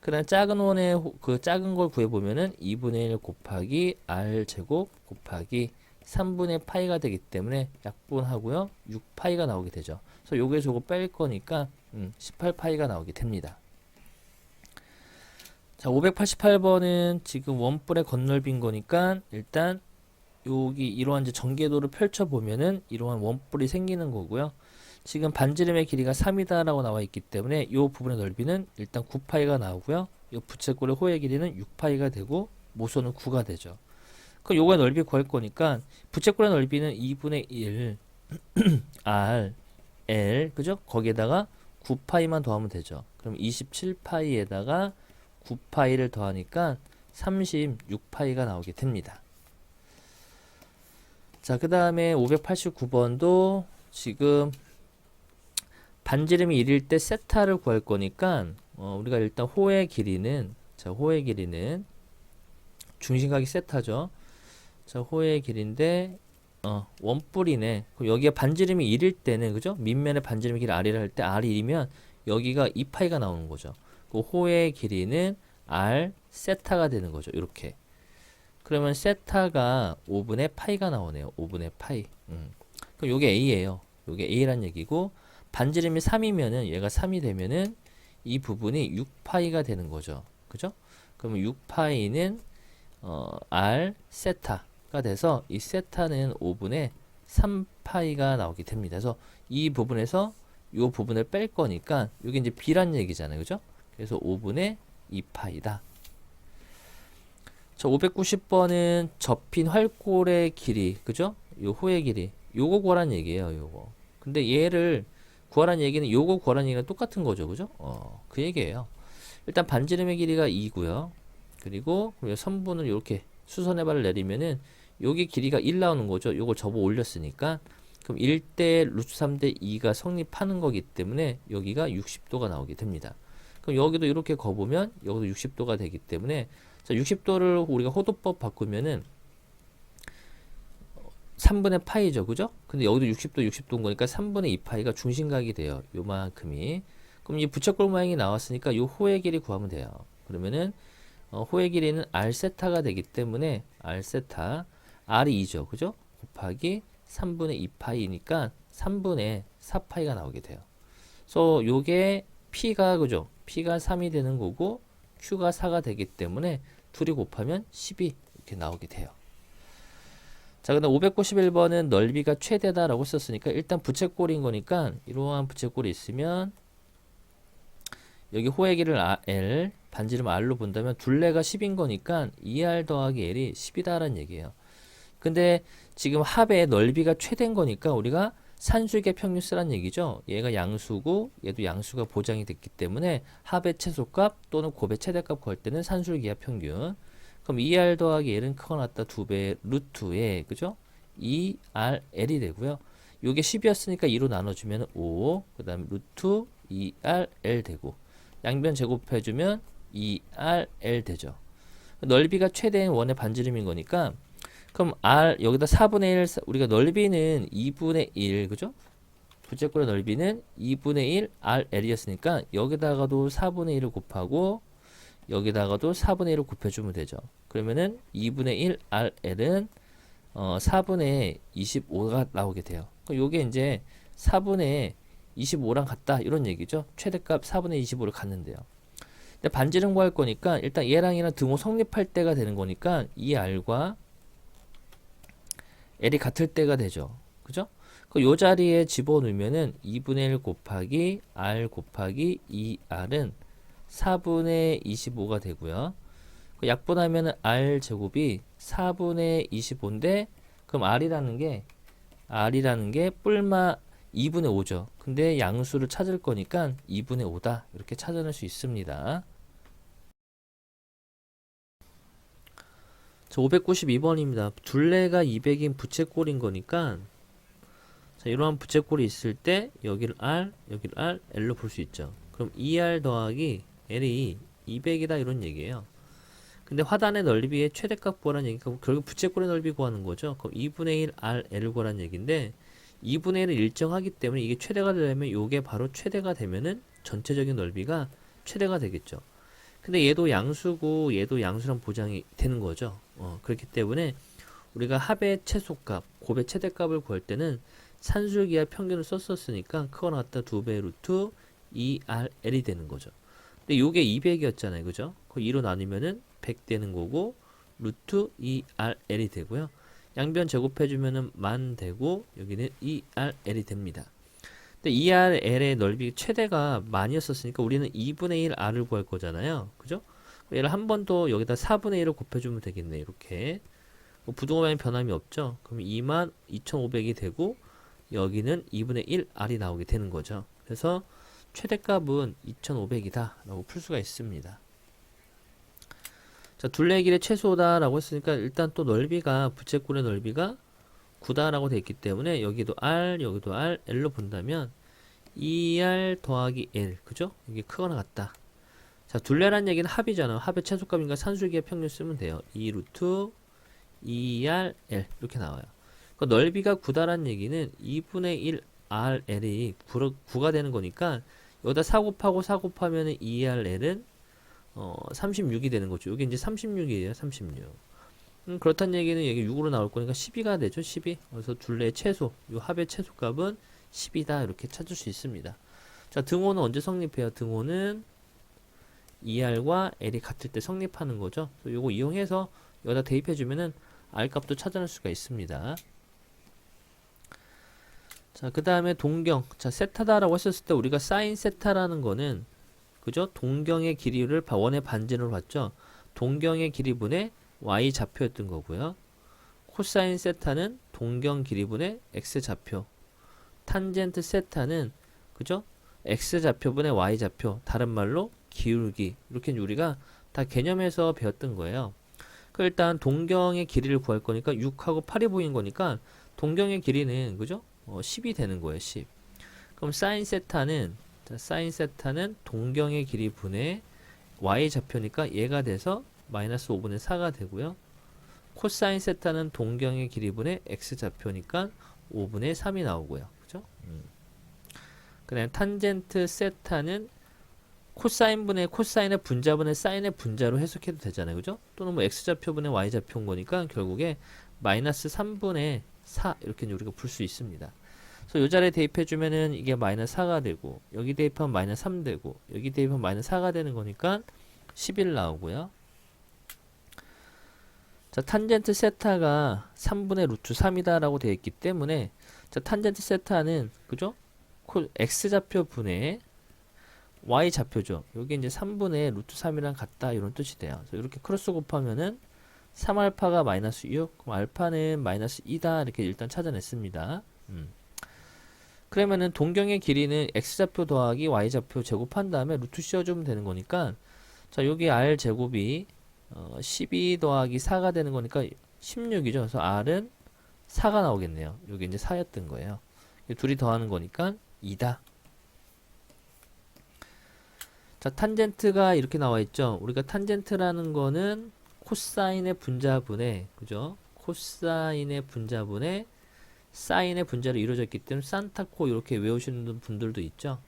그 다음 작은 원의 그 작은 걸 구해보면은 2분의 1 곱하기 R 제곱 곱하기 3분의 파이가 되기 때문에 약분하고요. 6파이가 나오게 되죠. 그래서 요게 저거 뺄 거니까 18파이가 나오게 됩니다. 자, 588번은 지금 원뿔의 건널비인 거니까 일단 여기 이러한 이제 전개도를 펼쳐보면은 이러한 원뿔이 생기는 거고요. 지금 반지름의 길이가 3이다라고 나와 있기 때문에 이 부분의 넓이는 일단 9파이가 나오고요. 이 부채꼴의 호의 길이는 6파이가 되고 모서는 9가 되죠. 그럼 요거의 넓이 구할 거니까 부채꼴의 넓이는 2분의 1 R L 그죠? 거기에다가 9파이만 더하면 되죠. 그럼 27파이에다가 9파이를 더하니까 36파이가 나오게 됩니다. 자, 그 다음에 589번도 지금 반지름이 1일 때 세타를 구할 거니까 우리가 일단 호의 길이는 자, 호의 길이는 중심각이 세타죠. 자, 호의 길인데 원뿔이네. 그럼 여기가 반지름이 1일 때는 그죠? 밑면에 반지름의 길이 R이라 할 때 R이 1이면 여기가 2파이가 나오는 거죠. 그 호의 길이는 R 세타가 되는 거죠. 이렇게. 그러면 세타가 5분의 파이가 나오네요. 5분의 파이. 그럼 요게 A예요. 요게 A란 얘기고 반지름이 3이면은 얘가 3이 되면은 이 부분이 6파이가 되는 거죠. 그죠? 그러면 6파이는 R 세타가 돼서 이 세타는 5분의 3파이가 나오게 됩니다. 그래서 이 부분에서 이 부분을 뺄 거니까 이게 이제 B란 얘기잖아요. 그죠? 그래서 5분의 2파이다. 자, 590번은 접힌 활골의 길이, 그죠? 요 호의 길이. 요거 구하란 얘기예요, 요거. 근데 얘를 구하란 얘기는 요거 구하란 얘기는 똑같은 거죠, 그죠? 그 얘기예요. 일단 반지름의 길이가 2고요. 그리고 선분을 이렇게 수선의 발을 내리면은 여기 길이가 1 나오는 거죠. 요걸 접어 올렸으니까. 그럼 1대 루트 3대 2가 성립하는 거기 때문에 여기가 60도가 나오게 됩니다. 그럼 여기도 이렇게 거보면 여기도 60도가 되기 때문에 자, 60도를 우리가 호도법 바꾸면은 3분의 파이죠. 그죠? 근데 여기도 60도인 거니까 3분의 2파이가 중심각이 돼요. 요만큼이. 그럼 이 부채꼴 모양이 나왔으니까 요 호의 길이 구하면 돼요. 그러면은 호의 길이는 R 세타가 되기 때문에 R 세타 R이 2죠. 그죠? 곱하기 3분의 2파이니까 3분의 4파이가 나오게 돼요. 그래서 요게 P가 그죠? P가 3이 되는 거고 Q가 4가 되기 때문에 둘이 곱하면 10이 이렇게 나오게 돼요. 자, 근데 591번은 넓이가 최대다라고 썼으니까 일단 부채꼴인 거니까 이러한 부채꼴이 있으면 여기 호의 길이를 L, 반지름 R로 본다면 둘레가 10인 거니까 2R 더하기 L이 10이다라는 얘기예요. 근데 지금 합의 넓이가 최대인 거니까 우리가 산술계 평균 쓰란 얘기죠. 얘가 양수고 얘도 양수가 보장이 됐기 때문에 합의 최소값 또는 곱의 최대값 구할 때는 산술기하 평균. 그럼 2R 더하기 L은 크거나 같다 2배 루트에 그죠? 2RL이 되고요. 요게 10이었으니까 2로 나눠주면 5, 그 다음 루트 2RL 되고 양변 제곱해주면 2RL 되죠. 넓이가 최대인 원의 반지름인 거니까 그럼 R 여기다 4분의 1 우리가 넓이는 2분의 1 그죠? 부채꼴의 넓이는 2분의 1 RL이었으니까 여기다가도 4분의 1을 곱하고 여기다가도 4분의 1을 곱해주면 되죠. 그러면은 2분의 1 RL은 4분의 25가 나오게 돼요. 그럼 요게 이제 4분의 25랑 같다 이런 얘기죠. 최대값 4분의 25를 갖는데요. 근데 반지름 구할 거니까 일단 얘랑 얘랑 등호 성립할 때가 되는 거니까 이 R과 L이 같을 때가 되죠. 그죠? 요 자리에 집어넣으면은 2분의 1 곱하기 R 곱하기 2R은 4분의 25가 되고요. 약분하면은 R 제곱이 4분의 25인데 그럼 R이라는 게 뿔마 2분의 5죠. 근데 양수를 찾을 거니까 2분의 5다. 이렇게 찾아낼 수 있습니다. 자, 592번입니다. 둘레가 200인 부채꼴인 거니까 자, 이러한 부채꼴이 있을 때 여기를 R, 여기를 R, L로 볼 수 있죠. 그럼 2R 더하기 L이 200이다 이런 얘기예요. 근데 화단의 넓이의 최대값 구하라는 얘기가 결국 부채꼴의 넓이 구하는 거죠. 그럼 2분의 1 R, L을 구하라는 얘기인데 2분의 1을 일정하기 때문에 이게 최대가 되려면 이게 바로 최대가 되면은 전체적인 넓이가 최대가 되겠죠. 근데 얘도 양수고 얘도 양수랑 보장이 되는 거죠. 그렇기 때문에 우리가 합의 최소값, 곱의 최대값을 구할 때는 산술기하 평균을 썼었으니까 크거나 같다 2배 루트 2RL이 되는 거죠. 근데 요게 200이었잖아요. 그죠? 그 2로 나누면은 100 되는 거고 루트 2RL이 되고요. 양변 제곱해주면은 만 되고 여기는 2RL이 됩니다. 근데 2RL의 넓이 최대가 만이었었으니까 우리는 2분의 1 R을 구할 거잖아요. 그죠? 얘를 한 번 더 여기다 4분의 1을 곱해주면 되겠네. 이렇게. 부등호방향 변함이 없죠. 그럼 22,500이 되고 여기는 2분의 1 R이 나오게 되는 거죠. 그래서 최대값은 2,500이다 라고 풀 수가 있습니다. 자, 둘레의 길의 최소다 라고 했으니까 일단 또 넓이가 부채꼴의 넓이가 9다 라고 되어 있기 때문에 여기도 R 여기도 R L로 본다면 2R 더하기 L 그죠? 이게 크거나 같다. 자, 둘레란 얘기는 합이잖아. 합의 최소값인가 산술기의 평균 쓰면 돼요. 2 루트 2R L 이렇게 나와요. 그 넓이가 9다란 얘기는 2분의 1 RL이 9가 되는 거니까 여기다 4 곱하고 4 곱하면 2RL은 36이 되는 거죠. 여기 이제 36이에요. 36. 그렇다는 얘기는 여기 6으로 나올 거니까 12가 되죠. 12. 그래서 둘레의 최소, 이 합의 최소값은 10이다. 이렇게 찾을 수 있습니다. 자, 등호는 언제 성립해요? 등호는 2R과 L이 같을 때 성립하는 거죠. 이거 이용해서 여기다 대입해주면은 R 값도 찾아낼 수가 있습니다. 자, 그 다음에 동경. 자, 세타다라고 했었을 때 우리가 사인 세타라는 거는 그죠? 동경의 길이를 원의 반진으로 봤죠. 동경의 길이분의 y 좌표였던 거고요. 코사인 세타는 동경 길이분의 x 좌표. 탄젠트 세타는 그죠? x 좌표분의 y 좌표. 다른 말로 기울기. 이렇게 우리가 다 개념에서 배웠던 거예요. 그 일단 동경의 길이를 구할 거니까 6하고 8이 보인 거니까 동경의 길이는 그죠? 10이 되는 거예요. 10. 그럼 사인 세타는 동경의 길이 분의 y 좌표니까 얘가 돼서 마이너스 5분의 4가 되고요. 코사인 세타는 동경의 길이 분의 x 좌표니까 5분의 3이 나오고요. 그죠? 그 다음에 탄젠트 세타는 코사인 분의 코사인의 분자분의 사인의 분자로 해석해도 되잖아요. 그죠? 또는 뭐 x 좌표분의 y 좌표인 거니까 결국에 마이너스 3분의 4 이렇게 우리가 풀 수 있습니다. 그래서 이 자리에 대입해주면은 이게 마이너스 4가 되고 여기 대입하면 마이너스 3 되고 여기 대입하면 마이너스 4가 되는 거니까 11 나오고요. 자, 탄젠트 세타가 3분의 루트 3이다 라고 되어 있기 때문에 자, 탄젠트 세타는 그죠? x 좌표 분의 y 좌표죠. 여기 이제 3분의 루트 3이랑 같다 이런 뜻이 돼요. 그래서 이렇게 크로스 곱하면은 3알파가 마이너스 6, 그럼 알파는 마이너스 2다 이렇게 일단 찾아냈습니다. 그러면은 동경의 길이는 x좌표 더하기 y좌표 제곱한 다음에 루트 씌워주면 되는 거니까 자, 여기 r 제곱이 12 더하기 4가 되는 거니까 16이죠. 그래서 r은 4가 나오겠네요. 여기 이제 4였던 거예요. 둘이 더하는 거니까 2다. 자, 탄젠트가 이렇게 나와 있죠. 우리가 탄젠트라는 거는 코사인의 분자분의 그죠? 코사인의 분자분의 사인의 분자로 이루어져 있기 때문에 산타코 이렇게 외우시는 분들도 있죠.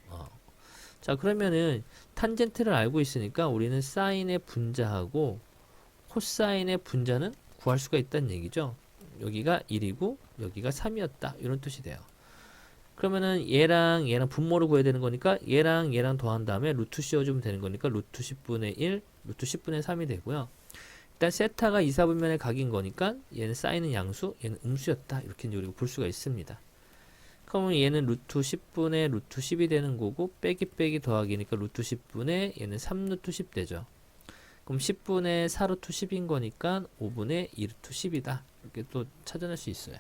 자, 그러면은 탄젠트를 알고 있으니까 우리는 사인의 분자하고 코사인의 분자는 구할 수가 있다는 얘기죠. 여기가 1이고 여기가 3이었다 이런 뜻이 돼요. 그러면은 얘랑 분모를 구해야 되는 거니까 얘랑 더한 다음에 루트 씌워주면 되는 거니까 루트 10분의 1 루트 10분의 3이 되고요. 일단 세타가 2, 4분면의 각인 거니까 얘는 사인은 양수, 얘는 음수였다. 이렇게 우리가 볼 수가 있습니다. 그러면 얘는 루트 10분의 루트 10이 되는 거고 빼기 더하기니까 루트 10분의 얘는 3루트 10 되죠. 그럼 10분의 4루트 10인 거니까 5분의 2루트 10이다. 이렇게 또 찾아낼 수 있어요.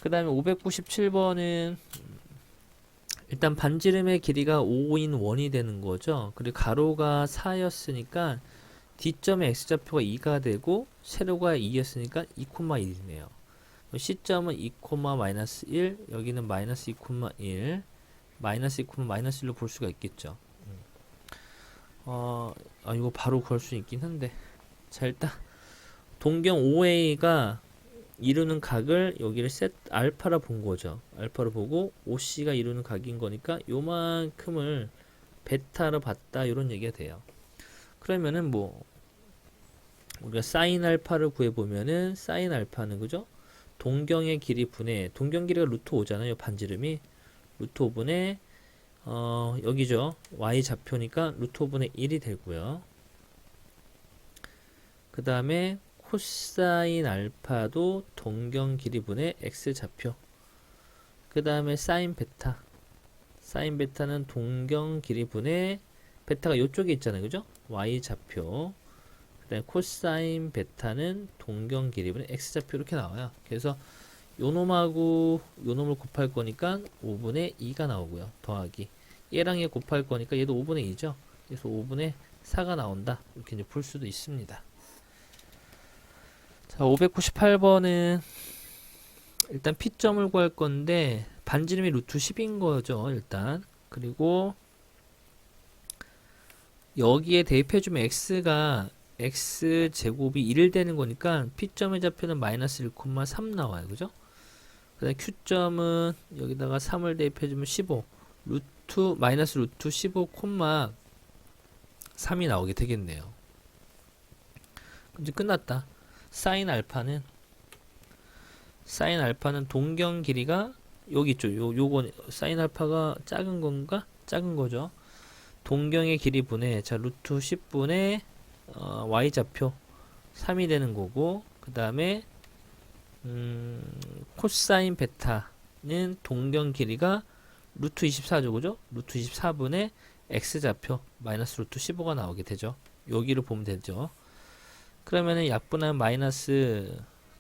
그 다음에 597번은 일단 반지름의 길이가 5인 1이 되는 거죠. 그리고 가로가 4였으니까 D점의 x좌표가 2가 되고 세로가 2였으니까 2,1이네요. C점은 2, 마이너스 1 여기는 마이너스 2,1 마이너스 2, 마이너스 1로 볼 수가 있겠죠. 이거 바로 구할 수 있긴 한데 자, 일단 동경 OA가 이루는 각을 여기를 알파로 본 거죠. 알파로 보고 OC가 이루는 각인 거니까 요만큼을 베타로 봤다 이런 얘기가 돼요. 그러면은 뭐 우리가 사인 알파를 구해보면은 사인 알파는 그죠? 동경의 길이 분의 동경 길이가 루트 5잖아요. 반지름이 루트 5분의 여기죠. y 좌표니까 루트 5분의 1이 되고요. 그 다음에 코사인 알파도 동경 길이분의 x좌표. 그 다음에 사인 베타. 사인 베타는 동경 길이분의 베타가 요쪽에 있잖아요. 그죠? y좌표. 그 다음에 코사인 베타는 동경 길이분의 x좌표 이렇게 나와요. 그래서 요 놈하고 요 놈을 곱할 거니까 5분의 2가 나오고요. 더하기. 얘랑 얘 곱할 거니까 얘도 5분의 2죠. 그래서 5분의 4가 나온다. 이렇게 이제 볼 수도 있습니다. 자, 598번은 일단 P점을 구할 건데 반지름이 루트 10인 거죠. 일단. 그리고 여기에 대입해주면 x가 x제곱이 1 되는 거니까 P점의 좌표는 마이너스 1,3 나와요. 그죠? 그 다음에 Q점은 여기다가 3을 대입해주면 15 마이너스 루트 15, 3이 나오게 되겠네요. 이제 끝났다. 사인 알파는 동경 길이가 여기 있죠. 요건 사인 알파가 작은 건가? 작은 거죠. 동경의 길이분의 자 루트 10분의 y좌표 3이 되는 거고, 그 다음에 코사인 베타는 동경 길이가 루트 24죠. 그죠? 루트 24분의 x좌표 마이너스 루트 15가 나오게 되죠. 여기를 보면 되죠. 그러면은 약분하면 마이너스,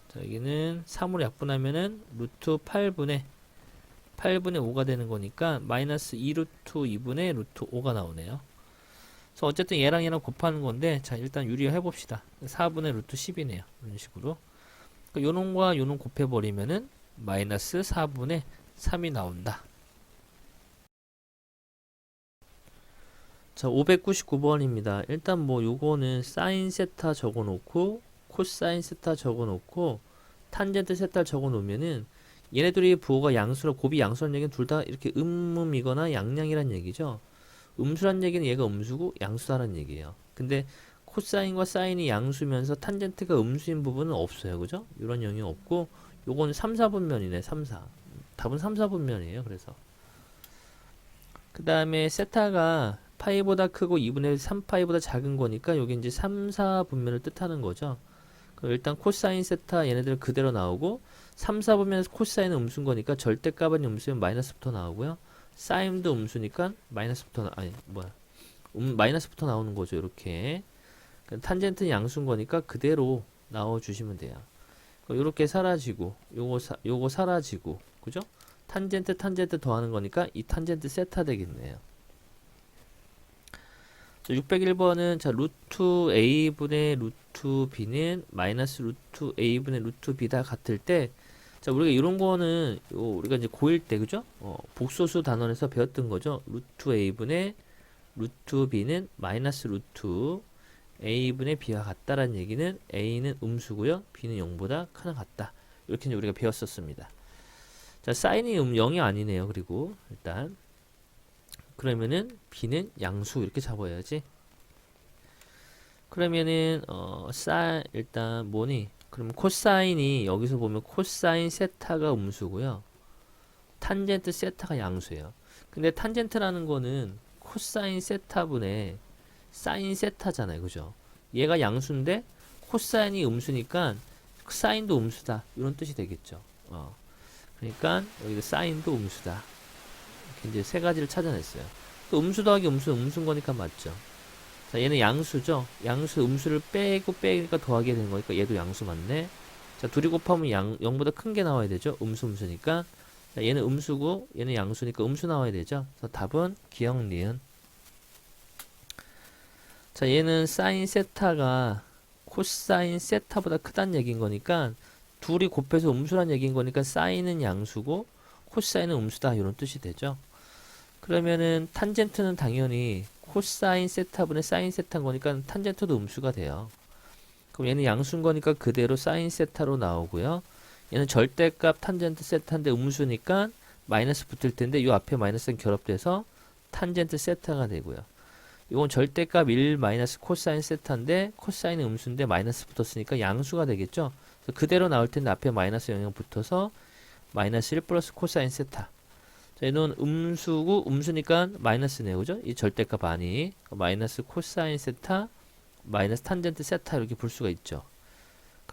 자, 여기는 3으로 약분하면은 루트 8분의 5가 되는 거니까 마이너스 2 루트 2분의 루트 5가 나오네요. 그래서 어쨌든 얘랑 곱하는 건데, 자, 일단 유리화 해봅시다. 4분의 루트 10이네요. 이런 식으로. 그러니까 요놈과 요놈 곱해버리면은 마이너스 4분의 3이 나온다. 자, 599번입니다. 일단 뭐 요거는 사인 세타 적어놓고 코사인 세타 적어놓고 탄젠트 세타 적어놓으면은 얘네들이 부호가 양수라, 곱이 양수란 얘기는 둘 다 이렇게 음음이거나 양양이란 얘기죠. 음수란 얘기는 얘가 음수고 양수다란 얘기예요. 근데 코사인과 사인이 양수면서 탄젠트가 음수인 부분은 없어요. 그죠? 이런 영역 없고, 요거는 3, 4분면이네. 3, 4. 답은 3, 4분면이에요. 그래서 그 다음에 세타가 파이보다 크고 2분의 3파이보다 작은 거니까 여기 이제 3, 4분면을 뜻하는 거죠. 그럼 일단 코사인 세타 얘네들 그대로 나오고, 3, 4분면에서 코사인은 음수인 거니까 절대값은 음수면 마이너스부터 나오고요. 사인도 음수니까 마이너스부터 마이너스부터 나오는 거죠. 이렇게. 탄젠트는 양수인 거니까 그대로 나와주시면 돼요. 이렇게 사라지고 요거 사라지고, 그죠? 탄젠트 더하는 거니까 이 탄젠트 세타 되겠네요. 601번은 자 루트 a분의 루트 b는 마이너스 루트 a분의 루트 b다 같을 때, 자 우리가 이런 거는 우리가 이제 고1 때, 그죠? 복소수 단원에서 배웠던 거죠. 루트 a분의 루트 b는 마이너스 루트 a분의 b와 같다라는 얘기는 a는 음수고요, b는 0보다 크나 같다. 이렇게 이제 우리가 배웠었습니다. 자, 사인이 0이 아니네요. 그리고 일단 그러면은 b는 양수 이렇게 잡아야지. 그러면은 일단 뭐니? 그럼 코사인이 여기서 보면 코사인 세타가 음수고요, 탄젠트 세타가 양수예요. 근데 탄젠트라는 거는 코사인 세타분의 사인 세타잖아요. 그죠? 얘가 양수인데 코사인이 음수니까 사인도 음수다. 이런 뜻이 되겠죠. 그러니까 여기도 사인도 음수다. 이렇게 이제 세 가지를 찾아냈어요. 또 음수 더하기 음수인 거니까 맞죠. 자, 얘는 양수죠. 양수 음수를 빼니까 더하게 되는 거니까 얘도 양수 맞네. 자, 둘이 곱하면 0보다 큰 게 나와야 되죠. 음수니까. 자, 얘는 음수고 얘는 양수니까 음수 나와야 되죠. 그래서 답은 기억 니은. 자, 얘는 사인 세타가 코사인 세타보다 크다는 얘기인 거니까 둘이 곱해서 음수란 얘기인 거니까 사인은 양수고 코사인은 음수다, 이런 뜻이 되죠. 그러면은 탄젠트는 당연히 코사인 세타분의 사인 세타인 거니까 탄젠트도 음수가 돼요. 그럼 얘는 양수인 거니까 그대로 사인 세타로 나오고요. 얘는 절대값 탄젠트 세타인데 음수니까 마이너스 붙을 텐데 이 앞에 마이너스는 결합돼서 탄젠트 세타가 되고요. 이건 절대값 1 마이너스 코사인 세타인데 코사인은 음수인데 마이너스 붙었으니까 양수가 되겠죠. 그대로 나올 텐데 앞에 마이너스 영향 붙어서 마이너스 1 플러스 코사인 세타. 자, 얘는 음수고 음수니까 마이너스네요. 그죠? 이 절대값 아니. 마이너스 코사인 세타 마이너스 탄젠트 세타 이렇게 볼 수가 있죠.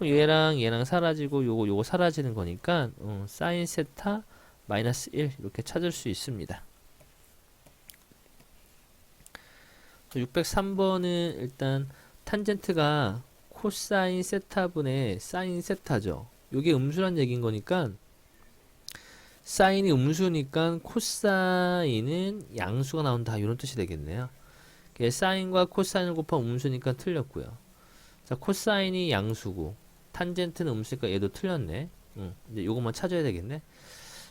그럼 얘랑 얘랑 사라지고 요거 사라지는 거니까 사인 세타 마이너스 1 이렇게 찾을 수 있습니다. 603번은 일단 탄젠트가 코사인 세타분의 사인 세타죠. 요게 음수란 얘기인 거니까 사인이 음수니까 코사인은 양수가 나온다 이런 뜻이 되겠네요. 사인과 코사인을 곱하면 음수니까 틀렸고요. 자, 코사인이 양수고 탄젠트는 음수니까 얘도 틀렸네. 이제 요것만 찾아야 되겠네.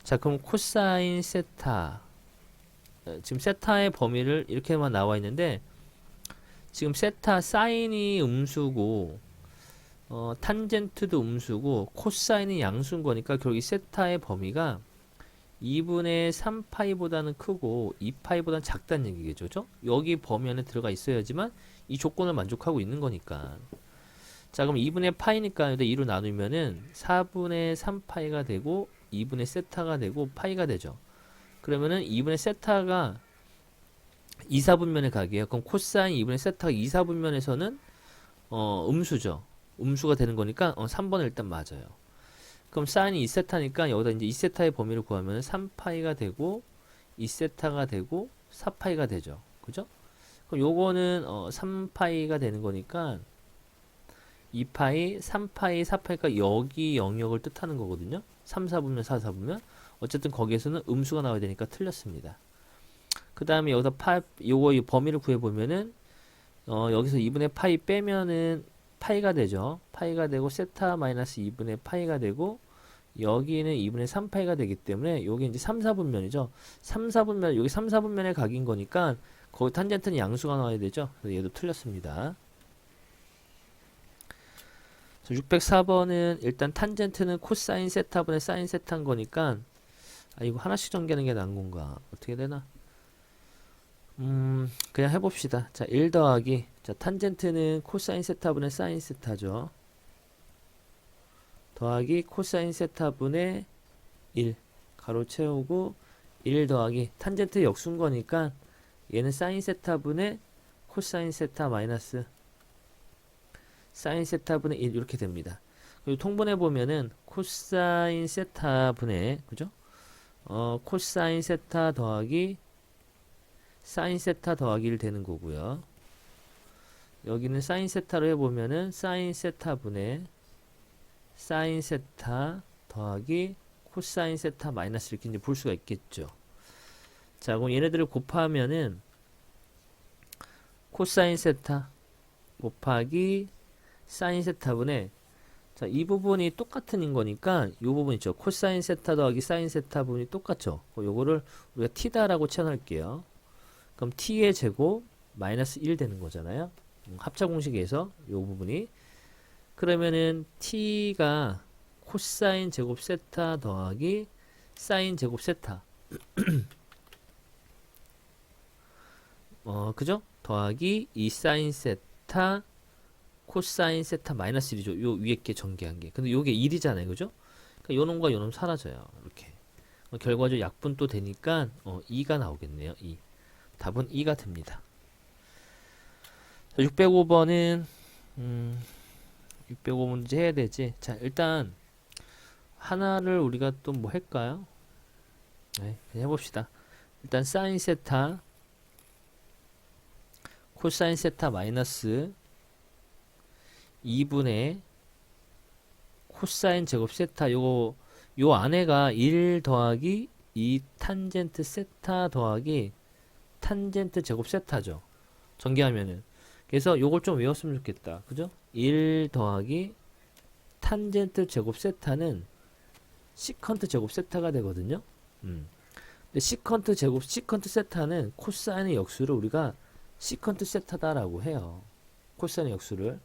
자, 그럼 코사인 세타, 지금 세타의 범위를 이렇게만 나와 있는데 지금 세타 사인이 음수고 탄젠트도 음수고 코사인이 양수인 거니까 결국 이 세타의 범위가 2분의 3파이보다는 크고 2파이보다는 작다는 얘기겠죠. 그죠? 여기 범위 안에 들어가 있어야지만 이 조건을 만족하고 있는 거니까. 자, 그럼 2분의 파이니까 2로 나누면은 4분의 3파이가 되고 2분의 세타가 되고 파이가 되죠. 그러면은 2분의 세타가 2, 4분면에 가게요. 그럼 코사인 2분의 세타가 2, 4분면에서는 음수죠. 음수가 되는 거니까 3번은 일단 맞아요. 그럼 사인이 2세타니까 여기다 이제 2세타의 범위를 구하면 3파이가 되고 2세타가 되고 4파이가 되죠. 그죠? 그럼 요거는 3파이가 되는 거니까 2파이, 3파이, 4파이가 여기 영역을 뜻하는 거거든요. 3, 4분면, 4, 4분면. 어쨌든 거기에서는 음수가 나와야 되니까 틀렸습니다. 그 다음에 여기서 요거 이 범위를 구해보면은 여기서 2분의 파이 빼면은 파이가 되죠. 파이가 되고 세타 마이너스 2분의 파이가 되고 여기는 2분의 3파이가 되기 때문에 여기 이제 3, 4분면이죠. 3, 4분면 여기 3, 4분면의 각인 거니까 거기 탄젠트는 양수가 나와야 되죠. 그래서 얘도 틀렸습니다. 604번은 일단 탄젠트는 코사인 세타분의 사인 세타인 거니까 이거 하나씩 전개하는 게 나은 건가? 어떻게 되나? 그냥 해봅시다. 자, 1 더하기. 자, 탄젠트는 코사인 세타분의 사인 세타죠. 더하기 코사인 세타분의 1. 가로 채우고 1 더하기. 탄젠트 역수인 거니까 얘는 사인 세타분의 코사인 세타 마이너스 사인 세타분의 1 이렇게 됩니다. 그리고 통분해 보면은 코사인 세타분의 그죠? 코사인 세타 더하기 사인 세타 더하기 1 되는 거고요. 여기는 사인 세타로 해보면은 사인 세타분의 사인 세타 더하기 코사인 세타 마이너스 이렇게 이제 볼 수가 있겠죠. 자, 그럼 얘네들을 곱하면은 코사인 세타 곱하기 사인 세타분의 자, 이 부분이 똑같은 거니까 이 부분 있죠. 코사인 세타 더하기 사인 세타 부분이 똑같죠. 요거를 우리가 t다라고 쳐놓을게요. 그럼 t의 제곱 마이너스 1 되는 거잖아요. 합차 공식에서 이 부분이 그러면은 t가 코사인 제곱 세타 더하기 사인 제곱 세타 그죠? 더하기 2 사인 세타 코사인 세타 마이너스 1이죠. 요 위에 게 전개한 게. 근데 요게 1이잖아요. 그죠? 그러니까 요놈과 요놈 사라져요. 이렇게. 결과적으로 약분도 되니까 2가 나오겠네요. 2. 답은 2가 됩니다. 605번은 605 문제 해야 되지. 자, 일단 하나를 우리가 또 뭐 할까요? 네, 그냥 해봅시다. 일단 사인 세타 코사인 세타 마이너스 2분의 코사인 제곱 세타 요 안에가 1 더하기 2 탄젠트 세타 더하기 탄젠트 제곱 세타죠. 전개하면은 그래서 요걸 좀 외웠으면 좋겠다. 그죠? 1 더하기 탄젠트 제곱 세타는 시컨트 제곱 세타가 되거든요. 근데 시컨트 세타는 코사인의 역수를 우리가 시컨트 세타다라고 해요. 코사인의 역수를.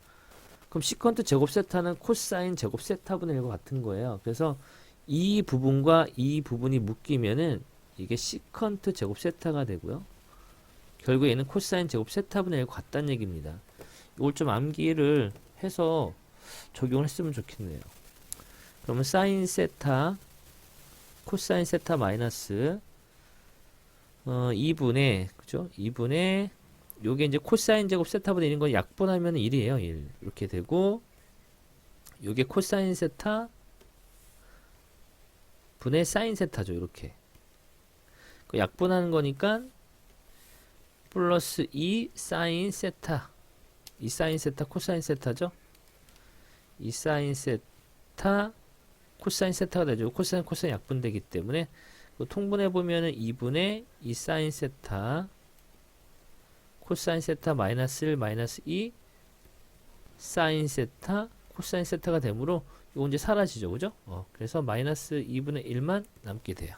그럼 시컨트 제곱 세타는 코사인 제곱 세타분의 1과 같은 거예요. 그래서 이 부분과 이 부분이 묶이면은 이게 시컨트 제곱 세타가 되고요. 결국 얘는 코사인 제곱 세타분의 1과 같다는 얘기입니다. 이걸 좀 암기를 해서 적용을 했으면 좋겠네요. 그러면 사인 세타 코사인 세타 마이너스 2분의 그죠? 2분의 요게 이제 코사인 제곱 세타분의 1인 건 약분하면 1이에요. 1. 이렇게 되고 요게 코사인 세타 분의 사인 세타죠. 이렇게 그 약분하는 거니까 플러스 2 사인 세타, 이 사인 세타 코사인 세타죠. 이 사인 세타 코사인 세타가 되죠. 코사인 코사인 약분되기 때문에 통분해 보면은 2분의 2 사인 세타 코사인 세타 마이너스 1 마이너스 2 사인 세타 코사인 세타가 되므로 이거 이제 사라지죠. 그죠? 그래서 마이너스 2분의 1만 남게 돼요.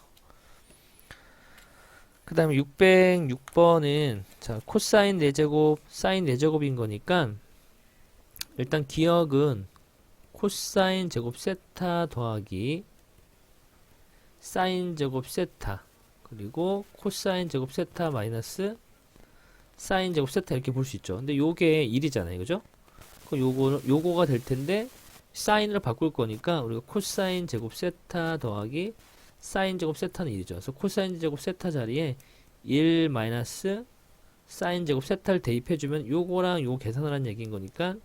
그 다음에 606번은 자 코사인 4제곱 사인 4제곱인 거니까 일단 기억은 코사인 제곱 세타 더하기 사인 제곱 세타 그리고 코사인 제곱 세타 마이너스 사인 제곱 세타 이렇게 볼 수 있죠. 근데 요게 1이잖아요. 그죠? 그럼 요거가 될 텐데 사인으로 바꿀 거니까 우리가 코사인 제곱 세타 더하기 사인 제곱 세타는 1이죠. 그래서 코사인 제곱 세타 자리에 1 마이너스 사인 제곱 세타를 대입해주면 요거랑 요거 계산을 한 얘기인 거니까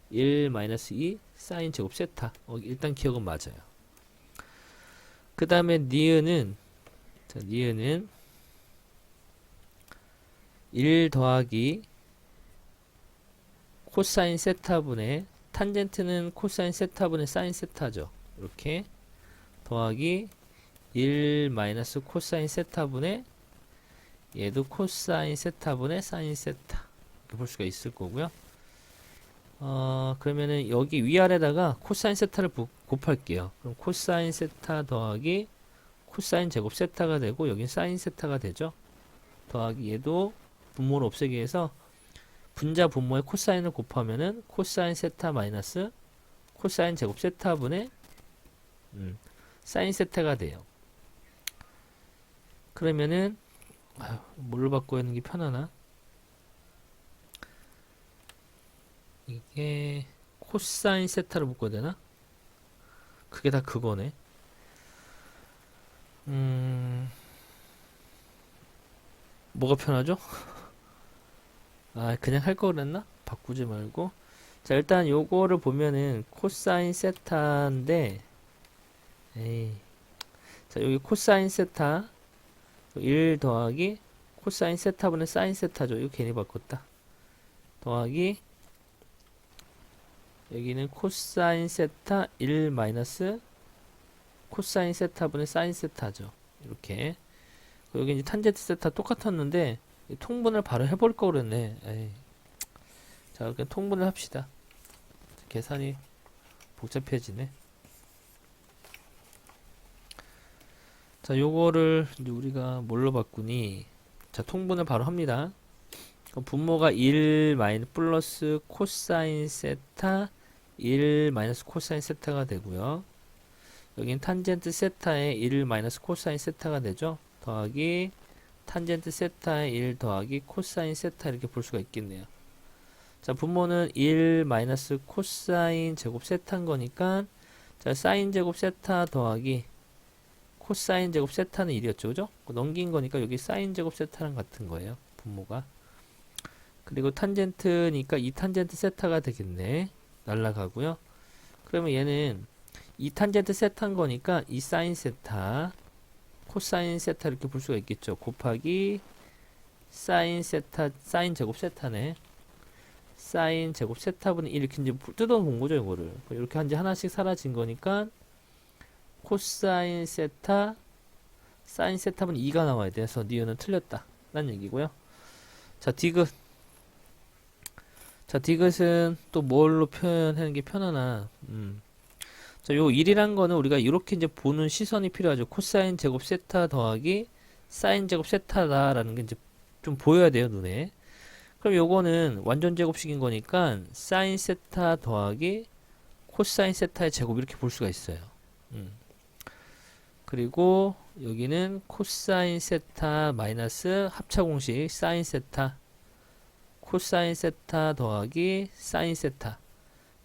1 마이너스 2 사인 제곱 세타. 일단 기억은 맞아요. 그 다음에 니은은 1 더하기 코사인 세타분의 탄젠트는 코사인 세타분의 사인 세타죠. 이렇게 더하기 1 마이너스 코사인 세타분의 얘도 코사인 세타분의 사인 세타 이렇게 볼 수가 있을 거고요. 그러면은 여기 위아래다가 코사인 세타를 곱할게요. 그럼 코사인 세타 더하기 코사인 제곱 세타가 되고 여긴 사인 세타가 되죠. 더하기 얘도 분모를 없애기 위해서 분자 분모에 코사인을 곱하면은 코사인 세타 마이너스 코사인 제곱 세타분의 사인 세타가 돼요. 그러면은 뭘로 바꿔야 게 편하나? 이게 코사인 세타를 묶어야 되나? 그게 다 그거네. 뭐가 편하죠? 그냥 할 거 그랬나? 바꾸지 말고. 자, 일단 요거를 보면은 코사인 세타인데, 자, 여기 코사인 세타 1 더하기 코사인 세타분의 사인 세타죠. 이거 괜히 바꿨다. 더하기 여기는 코사인 세타 1 마이너스 코사인 세타분의 사인 세타죠. 이렇게. 여기 이제 탄젠트 세타 똑같았는데 통분을 바로 해볼 걸 그랬네. 자, 그냥 통분을 합시다. 계산이 복잡해지네. 자, 요거를 이제 우리가 뭘로 바꾸니? 자, 통분을 바로 합니다. 분모가 1 마이너스 플러스 코사인 세타 1 마이너스 코사인 세타가 되고요. 여긴 탄젠트 세타에 1 마이너스 코사인 세타가 되죠. 더하기 탄젠트 세타에 1 더하기 코사인 세타 이렇게 볼 수가 있겠네요. 자, 분모는 1 마이너스 코사인 제곱 세타인 거니까 자, 사인 제곱 세타 더하기 코사인 제곱 세타는 1이었죠. 그죠? 넘긴 거니까 여기 사인 제곱 세타랑 같은 거예요. 분모가. 그리고 탄젠트니까 이 탄젠트 세타가 되겠네. 날라가고요. 그러면 얘는 이 탄젠트 세타인 거니까 이 사인 세타 코사인 세타 이렇게 볼 수가 있겠죠. 곱하기 사인 세타 사인 제곱 세타네. 사인 제곱 세타분의 1 이렇게 이제 뜯어본 거죠. 이거를 이렇게 한지 하나씩 사라진 거니까 코사인 세타 사인 세타분의 2가 나와야 돼서 니은은 틀렸다 라는 얘기고요. 자, 디귿. 자, 디귿은 또 뭘로 표현하는 게 편하나? 자, 요 1이란 거는 우리가 이렇게 이제 보는 시선이 필요하죠. 코사인 제곱 세타 더하기 사인 제곱 세타다라는 게 이제 좀 보여야 돼요, 눈에. 그럼 요거는 완전 제곱식인 거니까 사인 세타 더하기 코사인 세타의 제곱 이렇게 볼 수가 있어요. 그리고 여기는 코사인 세타 마이너스 합차공식 사인 세타 코사인 세타 더하기 사인 세타.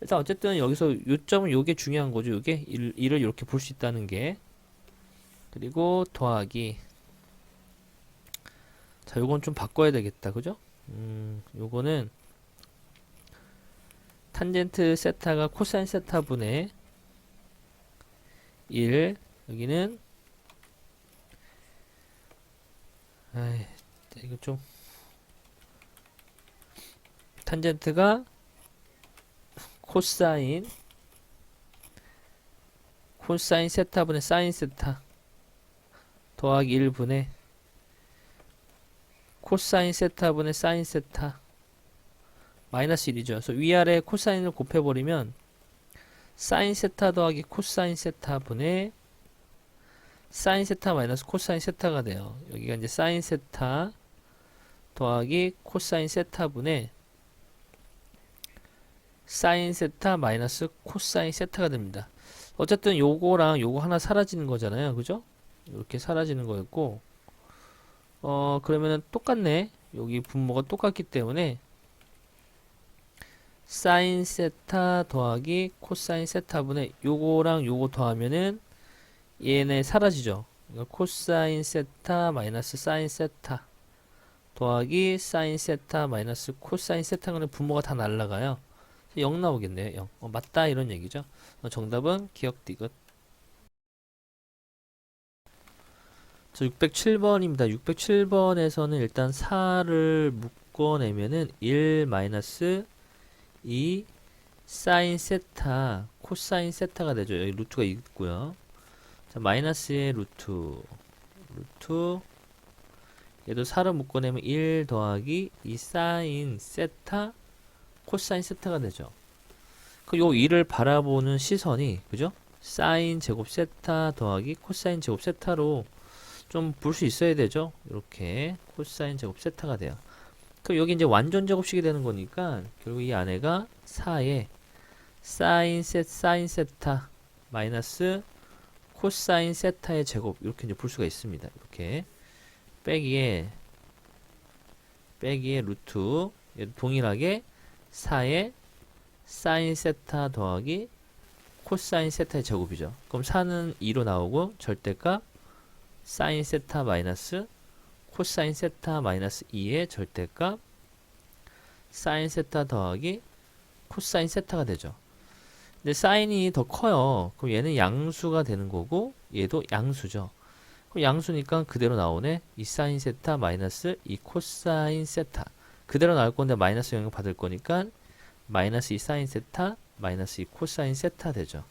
일단 어쨌든 여기서 요점은 요게 중요한 거죠. 요게 1을 이렇게 볼 수 있다는 게. 그리고 더하기. 자, 요건 좀 바꿔야 되겠다. 그죠? 요거는 탄젠트 세타가 코사인 세타분의 1. 여기는 이거 좀 탄젠트가 코사인 세타분의 사인 세타 더하기 1분의 코사인 세타분의 사인 세타 마이너스 1이죠. 그래서 위아래 코사인을 곱해버리면 사인 세타 더하기 코사인 세타분의 사인 세타 마이너스 코사인 세타가 돼요. 여기가 이제 사인 세타 더하기 코사인 세타분의 사인 세타 마이너스 코사인 세타가 됩니다. 어쨌든 요거랑 요거 하나 사라지는 거잖아요. 그죠? 이렇게 사라지는 거였고, 그러면은 똑같네. 여기 분모가 똑같기 때문에 사인 세타 더하기 코사인 세타분의 요거랑 요거 더하면은 얘네 사라지죠. 코사인 세타 마이너스 사인 세타 더하기 사인 세타 마이너스 코사인 세타는 분모가 다 날라가요. 0 나오겠네요. 0. 맞다 이런 얘기죠. 정답은 기억 디귿. 607번입니다. 607번에서는 일단 4를 묶어내면은 1 마이너스 2 사인 세타 코사인 세타가 되죠. 여기 루트가 있고요. 자, 마이너스의 루트 얘도 4를 묶어내면 1 더하기 2 사인 세타 코사인 세타가 되죠. 그 요 2를 바라보는 시선이 그죠? 사인 제곱 세타 더하기 코사인 제곱 세타로 좀 볼 수 있어야 되죠. 이렇게 코사인 제곱 세타가 돼요. 그럼 여기 이제 완전 제곱식이 되는 거니까 결국 이 안에가 4에 사인 세타 마이너스 코사인 세타의 제곱 이렇게 이제 볼 수가 있습니다. 이렇게 빼기에 루트 동일하게 4에 사인 세타 더하기 코사인 세타의 제곱이죠. 그럼 4는 2로 나오고 절대값 사인 세타 마이너스 코사인 세타 마이너스 2의 절대값 사인 세타 더하기 코사인 세타가 되죠. 근데 사인이 더 커요. 그럼 얘는 양수가 되는 거고 얘도 양수죠. 그럼 양수니까 그대로 나오네. 이 사인 세타 마이너스 이 코사인 세타 그대로 나올 건데 마이너스 영향 받을 거니까 마이너스 이 사인 세타 마이너스 이 코사인 세타 되죠.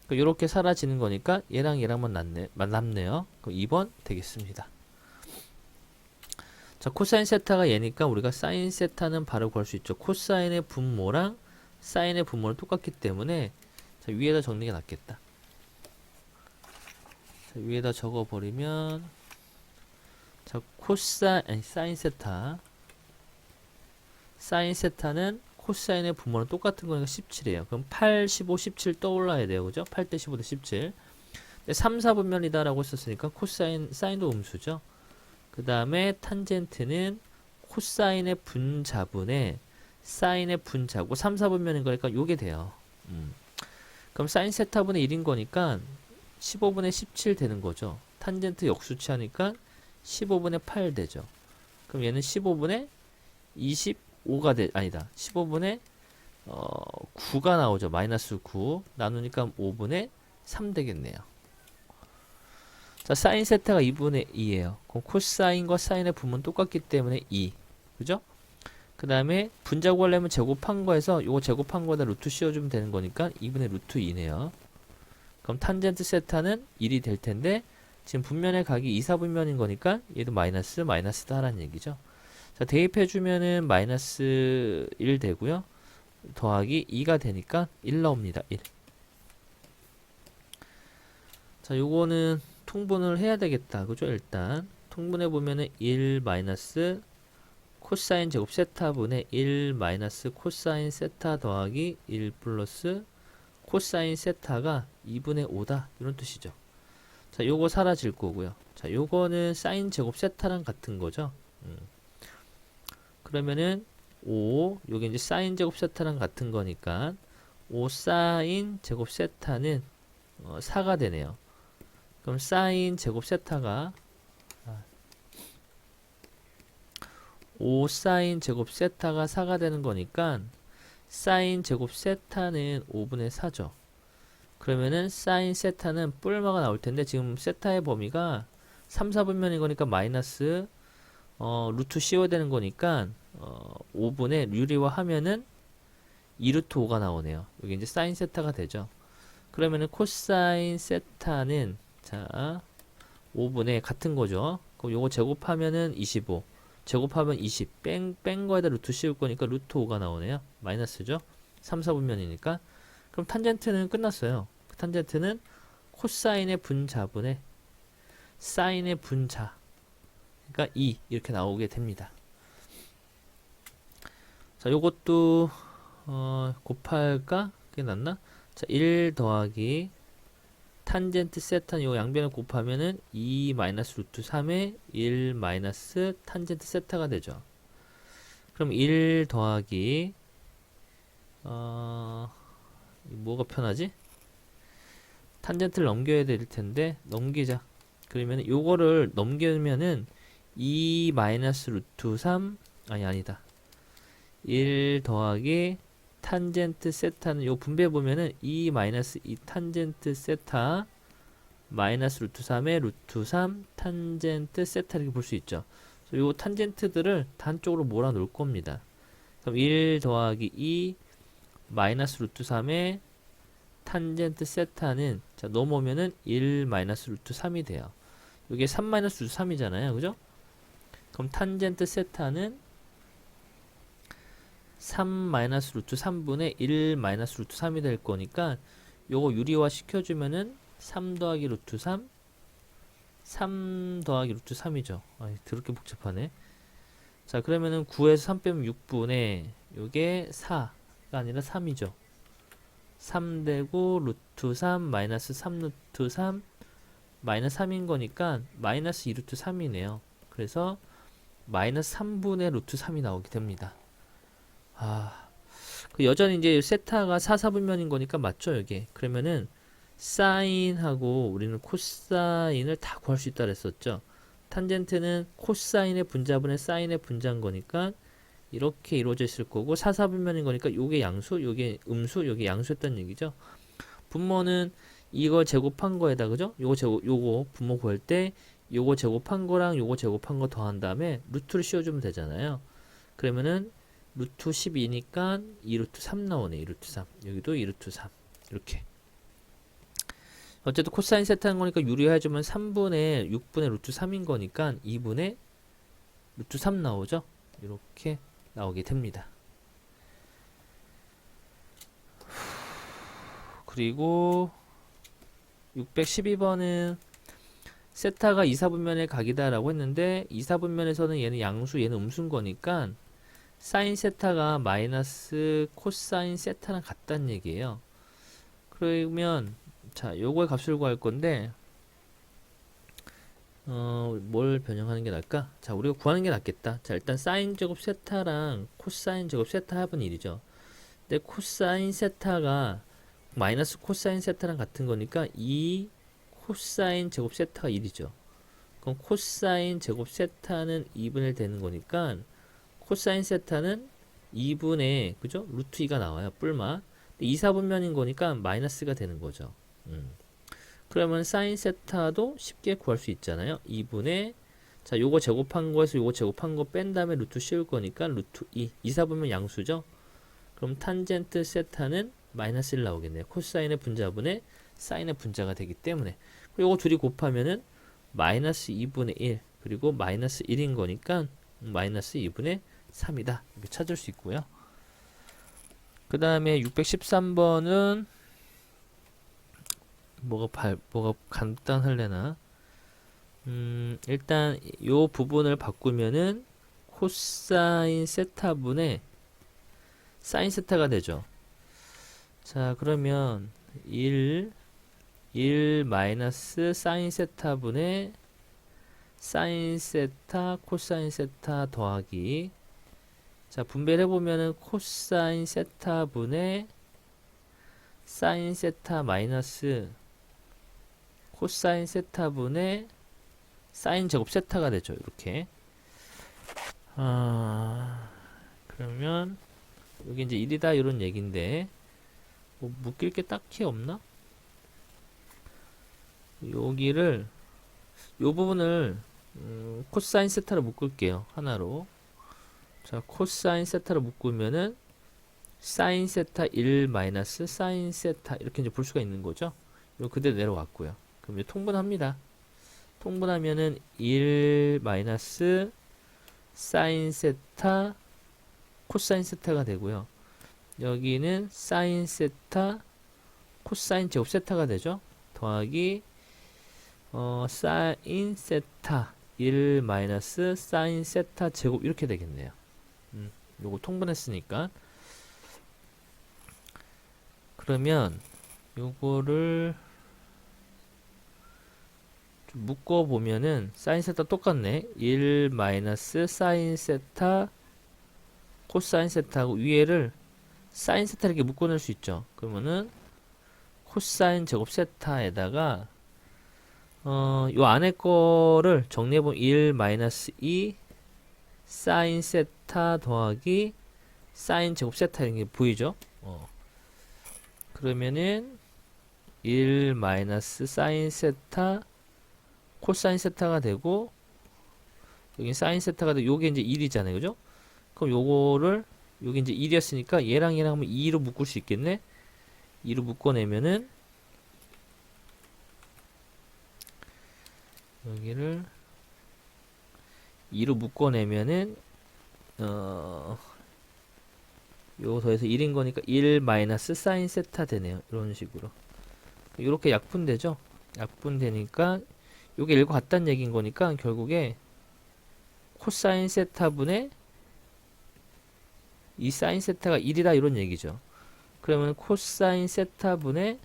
이렇게 사라지는 거니까 얘랑 얘랑만 남네요. 그럼 2번 되겠습니다. 자, 코사인 세타가 얘니까 우리가 사인 세타는 바로 구할 수 있죠. 코사인의 분모랑 사인의 분모는 똑같기 때문에 자, 위에다 적는 게 낫겠다. 자, 위에다 적어버리면 자, 사인 세타는 코사인의 분모는 똑같은 거니까 17이에요. 그럼 8, 15, 17 떠올라야 돼요. 그죠? 8대 15대 17. 3, 4분면이다 라고 했었으니까 사인도 음수죠. 그 다음에 탄젠트는 코사인의 분자분의 사인의 분자고 3, 4분면인 거니까 요게 돼요. 그럼 사인 세타분의 1인 거니까 15분의 17 되는 거죠. 탄젠트 역수치 하니까 15분의 8 되죠. 그럼 얘는 15분의 25가 아니다. 15분의 9가 나오죠. 마이너스 9 나누니까 5분의 3 되겠네요. 자, 사인 세타가 2분의 2예요. 그럼 코사인과 사인의 분모는 똑같기 때문에 2. 그죠? 그 다음에 분자 구하려면 제곱한 거에서 요거 제곱한 거에다 루트 씌워주면 되는 거니까 2분의 루트 2네요. 그럼 탄젠트 세타는 1이 될 텐데 지금 분면의 각이 2, 4분면인 거니까 얘도 마이너스다 하라는 얘기죠. 자, 대입해주면은 마이너스 1 되고요. 더하기 2가 되니까 1 나옵니다. 1. 자, 요거는 통분을 해야 되겠다. 그죠? 일단 통분해보면은 1 마이너스 코사인 제곱 세타분의 1 마이너스 코사인 세타 더하기 1 플러스 코사인 세타가 2분의 5다. 이런 뜻이죠. 자, 요거 사라질 거고요. 자, 요거는 사인 제곱 세타랑 같은 거죠. 그러면은 5, 요게 이제 사인 제곱 세타랑 같은 거니까 5 사인 제곱 세타는 4가 되네요. 그럼 사인 제곱 세타가 5 사인 제곱 세타가 4가 되는 거니까 사인 제곱 세타는 5분의 4죠. 그러면은 사인 세타는 뿔마가 나올 텐데 지금 세타의 범위가 3, 4분면인 거니까 마이너스 루트 씌워야 되는 거니까 5분의 유리화 하면은 2루트 5가 나오네요. 여기 이제 사인 세타가 되죠. 그러면은 코사인 세타는 자 5분의 같은 거죠. 그럼 요거 제곱하면은 25 제곱하면 20 뺀 거에다 루트 씌울 거니까 루트 5가 나오네요. 마이너스죠. 3, 4분면이니까 그럼 탄젠트는 끝났어요. 탄젠트는 코사인의 분자분의 사인의 분자 그러니까 2 이렇게 나오게 됩니다. 자 요것도 곱할까? 그게 낫나? 자, 1 더하기 탄젠트 세타는 요 양변을 곱하면은 2 마이너스 루트 3의 1 마이너스 탄젠트 세타가 되죠. 그럼 1 더하기 뭐가 편하지? 탄젠트를 넘겨야 될 텐데 넘기자. 그러면 요거를 넘기면은 2 마이너스 루트 3 아니다. 1 더하기 탄젠트 세타는 요 분배 보면은 2 마이너스 2 탄젠트 세타 마이너스 루트 3의 루트 3 탄젠트 세타 이렇게 볼 수 있죠. 요 탄젠트들을 단쪽으로 몰아 놓을 겁니다. 그럼 1 더하기 2 마이너스 루트 3의 탄젠트 세타는 자 넘어오면은 1 마이너스 루트 3이 돼요. 이게 3 마이너스 루트 3이잖아요. 그죠? 그럼 탄젠트 세타는 3 마이너스 루트 3분의 1 마이너스 루트 3이 될 거니까 요거 유리화 시켜주면은 3 더하기 루트 3 3 더하기 루트 3이죠. 더럽게 복잡하네. 자 그러면은 9에서 3 빼면 6분의 요게 4가 아니라 3이죠. 3 되고 루트 3 마이너스 3 루트 3 마이너스 3인 거니까 마이너스 2 루트 3이네요. 그래서 마이너스 3분의 루트 3이 나오게 됩니다. 여전히 이제 세타가 4, 4분면인 거니까 맞죠, 여기. 그러면은 사인하고 우리는 코사인을 다 구할 수 있다 그랬었죠. 탄젠트는 코사인의 분자분의 사인의 분자인 거니까 이렇게 이루어져 있을 거고 4, 4분면인 거니까 요게 양수, 요게 음수, 요게 양수였다는 얘기죠. 분모는 이걸 제곱한 거에다 그죠? 요거 분모 구할 때 요거 제곱한 거랑 요거 제곱한 거 더한 다음에 루트를 씌워주면 되잖아요. 그러면은 루트 12니까 2루트 3 나오네. 2루트 3. 여기도 2루트 3. 이렇게. 어쨌든 코사인 세타는 거니까 유리해주면 3분의 6분의 루트 3인 거니까 2분의 루트 3 나오죠. 이렇게 나오게 됩니다. 그리고 612번은 세타가 2, 4분면의 각이다 라고 했는데 2, 4분면에서는 얘는 양수 얘는 음수인 거니까 사인 세타가 마이너스 코사인 세타랑 같다는 얘기예요. 그러면 자 요거의 값을 구할 건데 뭘 변형하는 게 나을까? 자 우리가 구하는 게 낫겠다. 자 일단 사인 제곱 세타랑 코사인 제곱 세타 합은 1이죠. 근데 코사인 세타가 마이너스 코사인 세타랑 같은 거니까 2 코사인 제곱 세타가 1이죠. 그럼 코사인 제곱 세타는 2분의 1 되는 거니까 코사인 세타는 2분의 그죠? 루트 2가 나와요. 뿔마. 2, 4분면인 거니까 마이너스가 되는 거죠. 그러면 사인 세타도 쉽게 구할 수 있잖아요. 2분의 자 요거 제곱한 거에서 요거 제곱한 거 뺀 다음에 루트 씌울 거니까 루트 2 2, 4분면 양수죠. 그럼 탄젠트 세타는 마이너스 1 나오겠네요. 코사인의 분자분의 사인의 분자가 되기 때문에 요거 둘이 곱하면은 마이너스 2분의 1 그리고 마이너스 1인 거니까 마이너스 2분의 3이다. 이렇게 찾을 수 있고요. 그 다음에 613번은 뭐가 간단할래나? 일단 요 부분을 바꾸면은 코사인 세타분의 사인 세타가 되죠. 자, 그러면 1 마이너스 사인 세타분의 사인 세타 코사인 세타 더하기 자 분배를 해보면은 코사인 세타분의 사인 세타 마이너스 코사인 세타분의 사인 제곱 세타가 되죠. 이렇게 그러면 여기 이제 1이다 이런 얘기인데 뭐 묶일 게 딱히 없나? 여기를 요 부분을 코사인 세타로 묶을게요. 하나로. 자, 코사인 세타로 묶으면은 사인 세타 1 마이너스 사인 세타 이렇게 이제 볼 수가 있는 거죠. 요 그대로 내려왔고요. 그럼 이제 통분합니다. 통분하면은 1 마이너스 사인 세타 코사인 세타가 되고요. 여기는 사인 세타 코사인 제곱 세타가 되죠. 더하기 사인 세타 1 마이너스 사인 세타 제곱 이렇게 되겠네요. 요거 통분했으니까. 그러면 요거를 좀 묶어 보면은 사인 세타 똑같네. 1 마이너스 사인 세타 코사인 세타하고 위에를 사인 세타 이렇게 묶어낼 수 있죠. 그러면은 코사인 제곱 세타에다가 요 안에 거를 정리해보면 1 마이너스 2 사인 세타 더하기 사인 제곱 세타 이런 게 보이죠? 그러면은 1 마이너스 사인 세타 코사인 세타가 되고 여기 사인 세타가 되고 요게 이제 1이잖아요. 그죠? 그럼 요거를 여기 이제 1이었으니까 얘랑 하면 2로 묶을 수 있겠네. 2로 묶어내면은 여기를 2로 묶어내면은 요거 더해서 1인 거니까 1 마이너스 사인 세타 되네요. 이런 식으로 이렇게 약분되죠. 약분되니까 요게 1과 같다는 얘기인 거니까 결국에 코사인 세타분의 이 사인 세타가 1이다 이런 얘기죠. 그러면 코사인 세타분의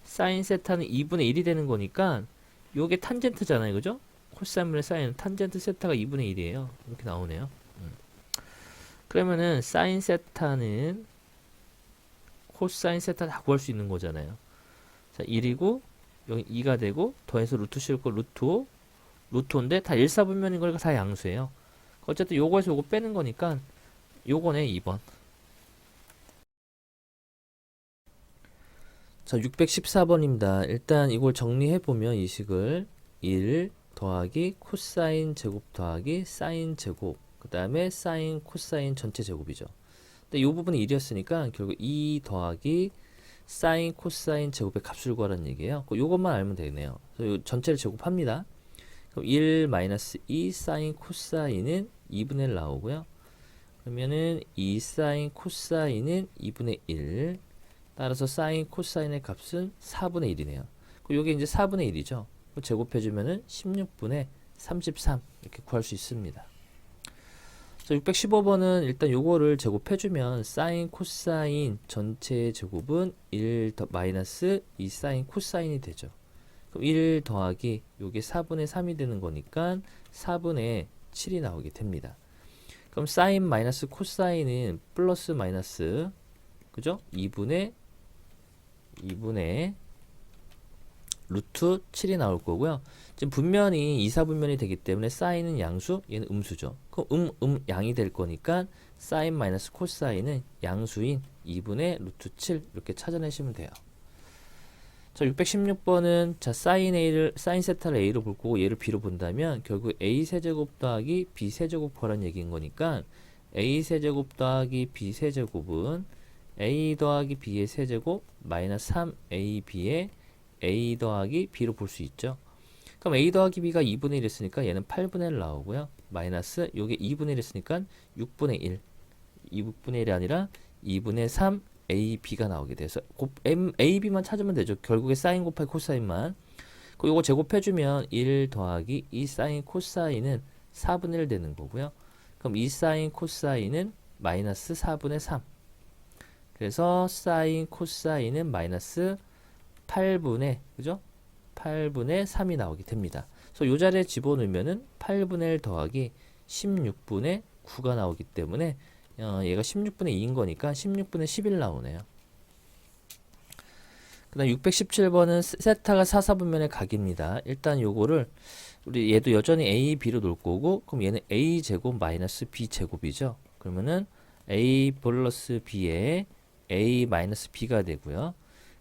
사인 세타는 2분의 1이 되는 거니까 요게 탄젠트잖아요. 그죠? 코사인분의 사인 탄젠트 세타가 2분의 1이에요. 이렇게 나오네요. 그러면은 사인 세타는 코사인 세타 다 구할 수 있는 거잖아요. 자, 1이고 여기 2가 되고 더해서 루트 씌울 거 루트 5 루트 5인데 다 1사분면인 거니까 다 양수예요. 어쨌든 요거에서 요거 빼는 거니까 요거네 2번. 자, 614번입니다. 일단 이걸 정리해보면 이 식을 1 더하기 코사인 제곱 더하기 사인 제곱 그 다음에 사인 코사인 전체 제곱이죠. 근데 이 부분이 1이었으니까 결국 2 더하기 사인 코사인 제곱의 값을 구하라는 얘기예요. 요것만 알면 되네요. 그래서 요 전체를 제곱합니다. 그럼 1 마이너스 2 사인 코사인은 2분의 1 나오고요. 그러면은 2 사인 코사인은 2분의 1 따라서 사인 코사인의 값은 4분의 1이네요. 요게 이제 4분의 1이죠. 제곱해주면은 16분의 33 이렇게 구할 수 있습니다. 615번은 일단 요거를 제곱해주면 사인 코사인 전체의 제곱은 1 더 마이너스 2 사인 코사인이 되죠. 그럼 1 더하기 요게 4분의 3이 되는 거니까 4분의 7이 나오게 됩니다. 그럼 사인 마이너스 코사인은 플러스 마이너스 그죠? 2분의 루트 7이 나올 거고요. 지금 분면이 2사분면이 되기 때문에 사인은 양수, 얘는 음수죠. 그럼 양이 될 거니까 사인 마이너스 코사인은 양수인 2분의 루트 7 이렇게 찾아내시면 돼요. 자, 616번은 자 사인 세타를 a로 볼 거고 얘를 b로 본다면 결국 a 세제곱 더하기 b 세제곱 구하라는 얘기인 거니까 a 세제곱 더하기 b 세제곱은 a 더하기 b의 세제곱 마이너스 3ab의 a 더하기 b로 볼 수 있죠. 그럼 a 더하기 b가 2분의 1 했으니까 얘는 8분의 1 나오고요. 마이너스 요게 2분의 1 했으니까 6분의 1 6분의 1이 아니라 2분의 3 ab가 나오게 돼서 ab만 찾으면 되죠. 결국에 사인 곱하기 코사인만. 그리고 요거 제곱해주면 1 더하기 2 사인 코사인은 4분의 1 되는 거고요. 그럼 2 사인 코사인은 마이너스 4분의 3. 그래서 사인 코사인은 마이너스 8분의 그죠? 8분의 3이 나오게 됩니다. 그래서 요 자리에 집어넣으면은 8분의 1 더하기 16분의 9가 나오기 때문에 얘가 16분의 2인 거니까 16분의 11 나오네요. 그 다음 617번은 세타가 4사분면의 각입니다. 일단 요거를 우리 얘도 여전히 a, b로 놓을 거고 그럼 얘는 a 제곱 마이너스 b 제곱이죠. 그러면은 a 플러스 b에 a 마이너스 b가 되고요.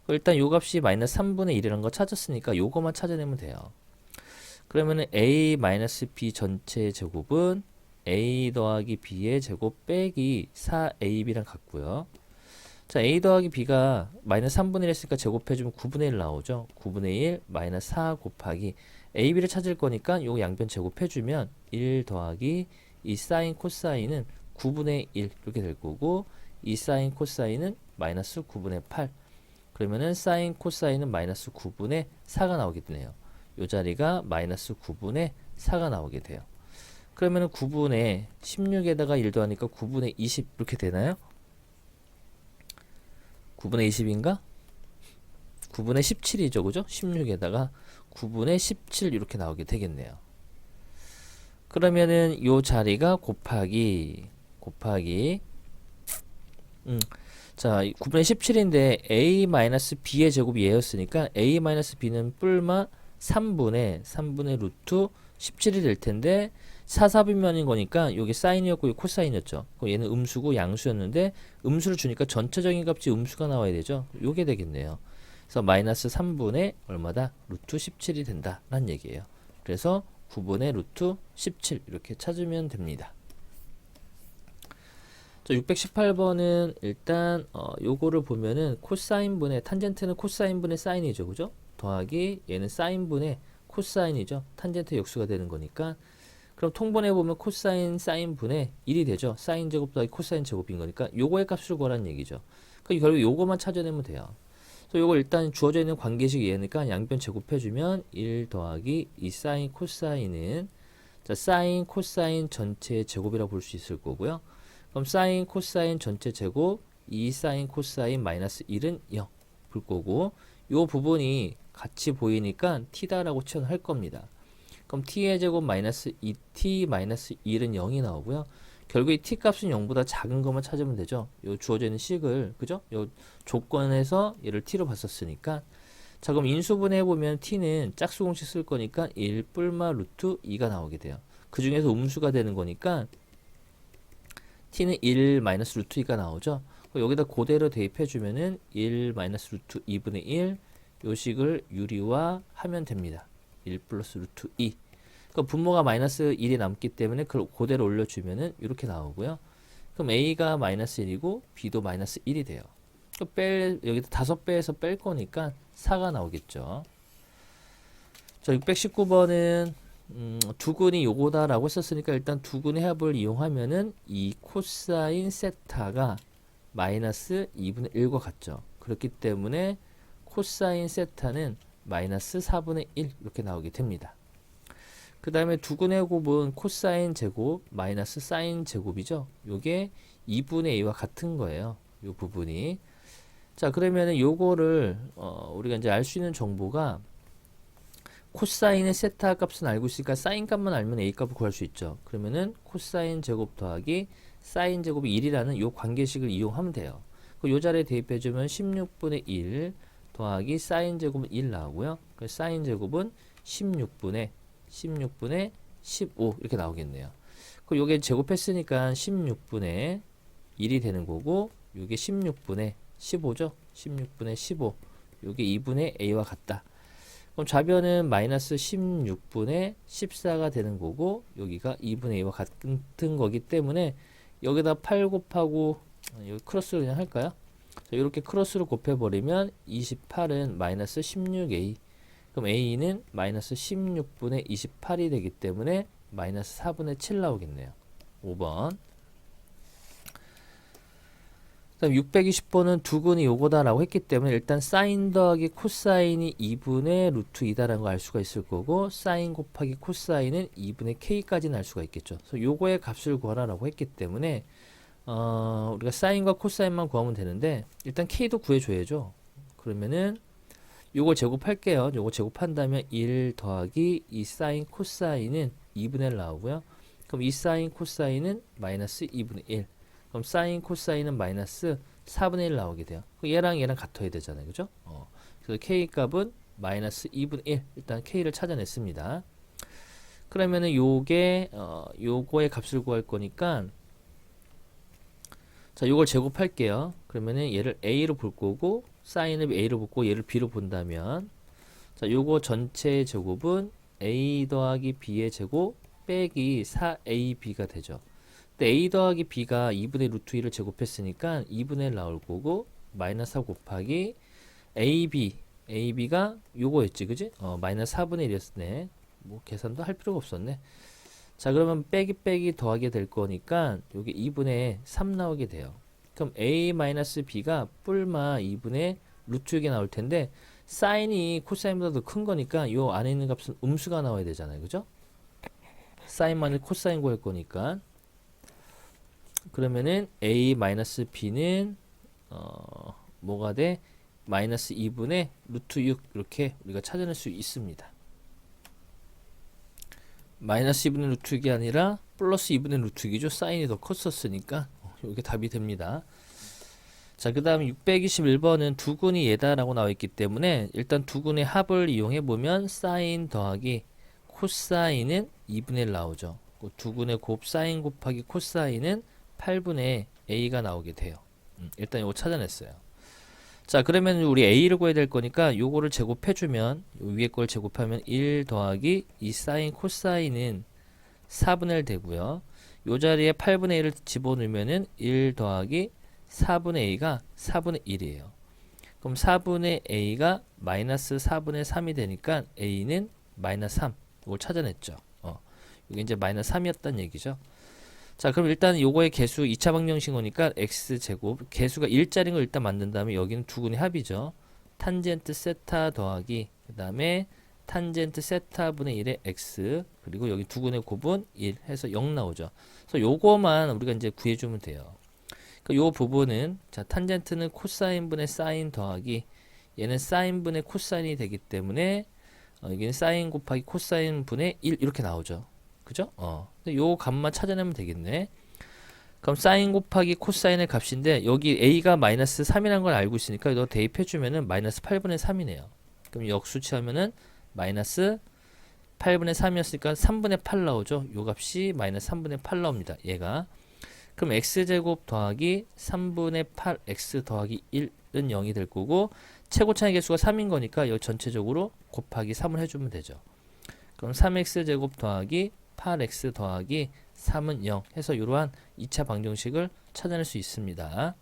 일단 요 값이 마이너스 3분의 1이라는 거 찾았으니까 요거만 찾아내면 돼요. 그러면은 a 마이너스 b 전체 제곱은 a 더하기 b의 제곱 빼기 4ab랑 같고요. 자, a 더하기 b가 마이너스 3분의 1 했으니까 제곱해주면 9분의 1 나오죠. 9분의 1 마이너스 4 곱하기 a, b를 찾을 거니까 요 양변 제곱해주면 1 더하기 이 사인 코사인은 9분의 1 이렇게 될 거고, 이 사인 코사인은 마이너스 9분의 8. 그러면은 사인 코사인은 마이너스 9분의 4가 나오게 되네요. 요 자리가 마이너스 9분의 4가 나오게 돼요. 그러면은 9분의 16에다가 1 더하니까 9분의 20 이렇게 되나요? 9분의 20인가? 9분의 17이죠, 그죠? 16에다가 9분의 17 이렇게 나오게 되겠네요. 그러면은 요 자리가 곱하기 자, 9분의 17인데 a-b의 제곱이 얘였으니까 a-b는 뿔마 3분의 루트 17이 될 텐데 4사분면인 거니까 여기 사인이었고 이 코사인이었죠. 얘는 음수고 양수였는데 음수를 주니까 전체적인 값이 음수가 나와야 되죠. 요게 되겠네요. 그래서 마이너스 3분의 얼마다? 루트 17이 된다 라는 얘기예요. 그래서 9분의 루트 17 이렇게 찾으면 됩니다. 618번은 일단 요거를 보면은 코사인분의, 탄젠트는 코사인분의 사인이죠, 그죠? 더하기 얘는 사인분의 코사인이죠. 탄젠트 역수가 되는 거니까. 그럼 통분해 보면 코사인 사인분의 1이 되죠. 사인 제곱 더하기 코사인 제곱인 거니까 요거의 값을 구하라는 얘기죠. 그러니까 결국 요거만 찾아내면 돼요. 그래서 요거 일단 주어져 있는 관계식 얘니까 양변 제곱해주면 1 더하기 이 사인 코사인은, 자, 사인 코사인 전체 제곱이라고 볼 수 있을 거고요. 그럼 사인 코사인 전체 제곱 2 사인 코사인 마이너스 1은 0 볼 거고, 요 부분이 같이 보이니까 t다라고 치환할 겁니다. 그럼 t의 제곱 마이너스 2t 마이너스 1은 0이 나오고요. 결국 이 t 값은 0보다 작은 것만 찾으면 되죠. 요 주어져 있는 식을, 그죠? 요 조건에서 얘를 t로 봤었으니까. 자, 그럼 인수분해 보면 t는 짝수 공식 쓸 거니까 1 뿔마 루트 2가 나오게 돼요. 그 중에서 음수가 되는 거니까 t는 1 마이너스 루트 2가 나오죠. 여기다 그대로 대입해주면은 1 마이너스 루트 2분의 1 요 식을 유리화하면 됩니다. 1 플러스 루트 2. 그럼 분모가 마이너스 1이 남기 때문에 그걸 그대로 올려주면은 이렇게 나오고요. 그럼 a가 마이너스 1이고 b도 마이너스 1이 돼요. 여기다 5배에서 뺄 거니까 4가 나오겠죠. 자, 619번은 두근이 요거다라고 했었으니까 일단 두근의 합을 이용하면은 이 코사인 세타가 마이너스 2분의 1과 같죠. 그렇기 때문에 코사인 세타는 마이너스 4분의 1 이렇게 나오게 됩니다. 그 다음에 두근의 곱은 코사인 제곱 마이너스 사인 제곱이죠. 요게 2분의 a와 같은 거예요. 요 부분이. 자, 그러면은 요거를 우리가 이제 알 수 있는 정보가, 코사인의 세타 값은 알고 있으니까 사인 값만 알면 a 값을 구할 수 있죠. 그러면은 코사인 제곱 더하기 사인 제곱이 1이라는 요 관계식을 이용하면 돼요. 요 자리에 대입해주면 16분의 1 더하기 사인 제곱은 1 나오고요. 그 사인 제곱은 16분의 15 이렇게 나오겠네요. 그리고 요게 제곱했으니까 16분의 1이 되는 거고, 요게 16분의 15죠. 16분의 15. 요게 2분의 a와 같다. 그럼 좌변은 마이너스 16분의 14가 되는 거고, 여기가 2분의 a와 같은 거기 때문에 여기다 8 곱하고 여기 크로스를 그냥 할까요? 자, 이렇게 크로스를 곱해버리면 28은 마이너스 16a. 그럼 a는 마이너스 16분의 28이 되기 때문에 마이너스 4분의 7 나오겠네요. 5번. 그다음 620번은 두근이 요거다라고 했기 때문에 일단 사인 더하기 코사인이 2분의 루트 2다라는 거 알 수가 있을 거고, 사인 곱하기 코사인은 2분의 k까지는 알 수가 있겠죠. 그래서 요거의 값을 구하라라고 했기 때문에 우리가 사인과 코사인만 구하면 되는데 일단 k도 구해줘야죠. 그러면은 요걸 제곱할게요. 요거 제곱한다면 1 더하기 이 사인 코사인은 2분의 1 나오고요. 그럼 이 사인 코사인은 마이너스 2분의 1. 그럼 사인 코사인은 마이너스 4분의 1 나오게 돼요. 얘랑 같아야 되잖아요. 그죠? 그래서 k 값은 마이너스 2분의 1. 일단 k를 찾아냈습니다. 그러면은 요게 요거의 값을 구할 거니까 자, 요걸 제곱할게요. 그러면은 얘를 a로 볼 거고 사인을 a로 보고 얘를 b로 본다면 자, 요거 전체의 제곱은 a 더하기 b의 제곱 빼기 4ab가 되죠. 근데 a 더하기 b가 2분의 루트 2를 제곱했으니까 2분의 1 나올 거고 마이너스 4 곱하기 ab가 요거였지, 그지? 마이너스 4분의 1이었네. 뭐 계산도 할 필요가 없었네. 자, 그러면 빼기 빼기 더하게 될 거니까 요게 2분의 3 나오게 돼요. 그럼 a 마이너스 b가 뿔마 2분의 루트 6이 나올 텐데 사인이 코사인보다 더 큰 거니까 요 안에 있는 값은 음수가 나와야 되잖아요, 그죠? 사인만을 코사인 구할 거니까 그러면은 a 마이너스 b는 뭐가 돼? 마이너스 2분의 루트 6 이렇게 우리가 찾아낼 수 있습니다. 마이너스 2분의 루트 6이 아니라 플러스 2분의 루트 6이죠. 사인이 더 컸었으니까 이게 답이 됩니다. 자, 그 다음 621번은 두근이 얘다라고 나와 있기 때문에 일단 두근의 합을 이용해 보면 사인 더하기 코사인은 2분의 1 나오죠. 두근의 곱 사인 곱하기 코사인은 8분의 a가 나오게 돼요. 일단 이거 찾아냈어요. 자, 그러면 우리 a를 구해야 될 거니까 요거를 제곱해주면 위에 걸 제곱하면 1 더하기 이 사인 코사인은 4분의 1 되고요. 요 자리에 8분의 1을 집어넣으면은 1 더하기 4분의 a가 4분의 1이에요. 그럼 4분의 a가 마이너스 4분의 3이 되니까 a는 마이너스 3. 이걸 찾아냈죠. 이게 이제 마이너스 3이었단 얘기죠. 자, 그럼 일단 요거의 개수 2차 방정식 오니까 x제곱 개수가 1짜리인 걸 일단 만든 다음에 여기는 두근의 합이죠. 탄젠트 세타 더하기 그 다음에 탄젠트 세타 분의 1의 x 그리고 여기 두근의 곱은 1 해서 0 나오죠. 그래서 요거만 우리가 이제 구해주면 돼요. 그러니까 요 부분은 자 탄젠트는 코사인 분의 사인 더하기 얘는 사인 분의 코사인이 되기 때문에 여기는 사인 곱하기 코사인 분의 1 이렇게 나오죠. 그죠? 요 값만 찾아내면 되겠네. 그럼 사인 곱하기 코사인의 값인데 여기 a가 마이너스 3이라는 걸 알고 있으니까 이거 대입해주면은 마이너스 8분의 3이네요. 그럼 역수치하면은 마이너스 8분의 3이었으니까 3분의 8 나오죠. 요 값이 마이너스 3분의 8 나옵니다. 얘가. 그럼 x제곱 더하기 3분의 8x 더하기 1은 0이 될 거고 최고차의 개수가 3인 거니까 여기 전체적으로 곱하기 3을 해주면 되죠. 그럼 3x제곱 더하기 8x 더하기 3은 0 해서 이러한 2차 방정식을 찾아낼 수 있습니다.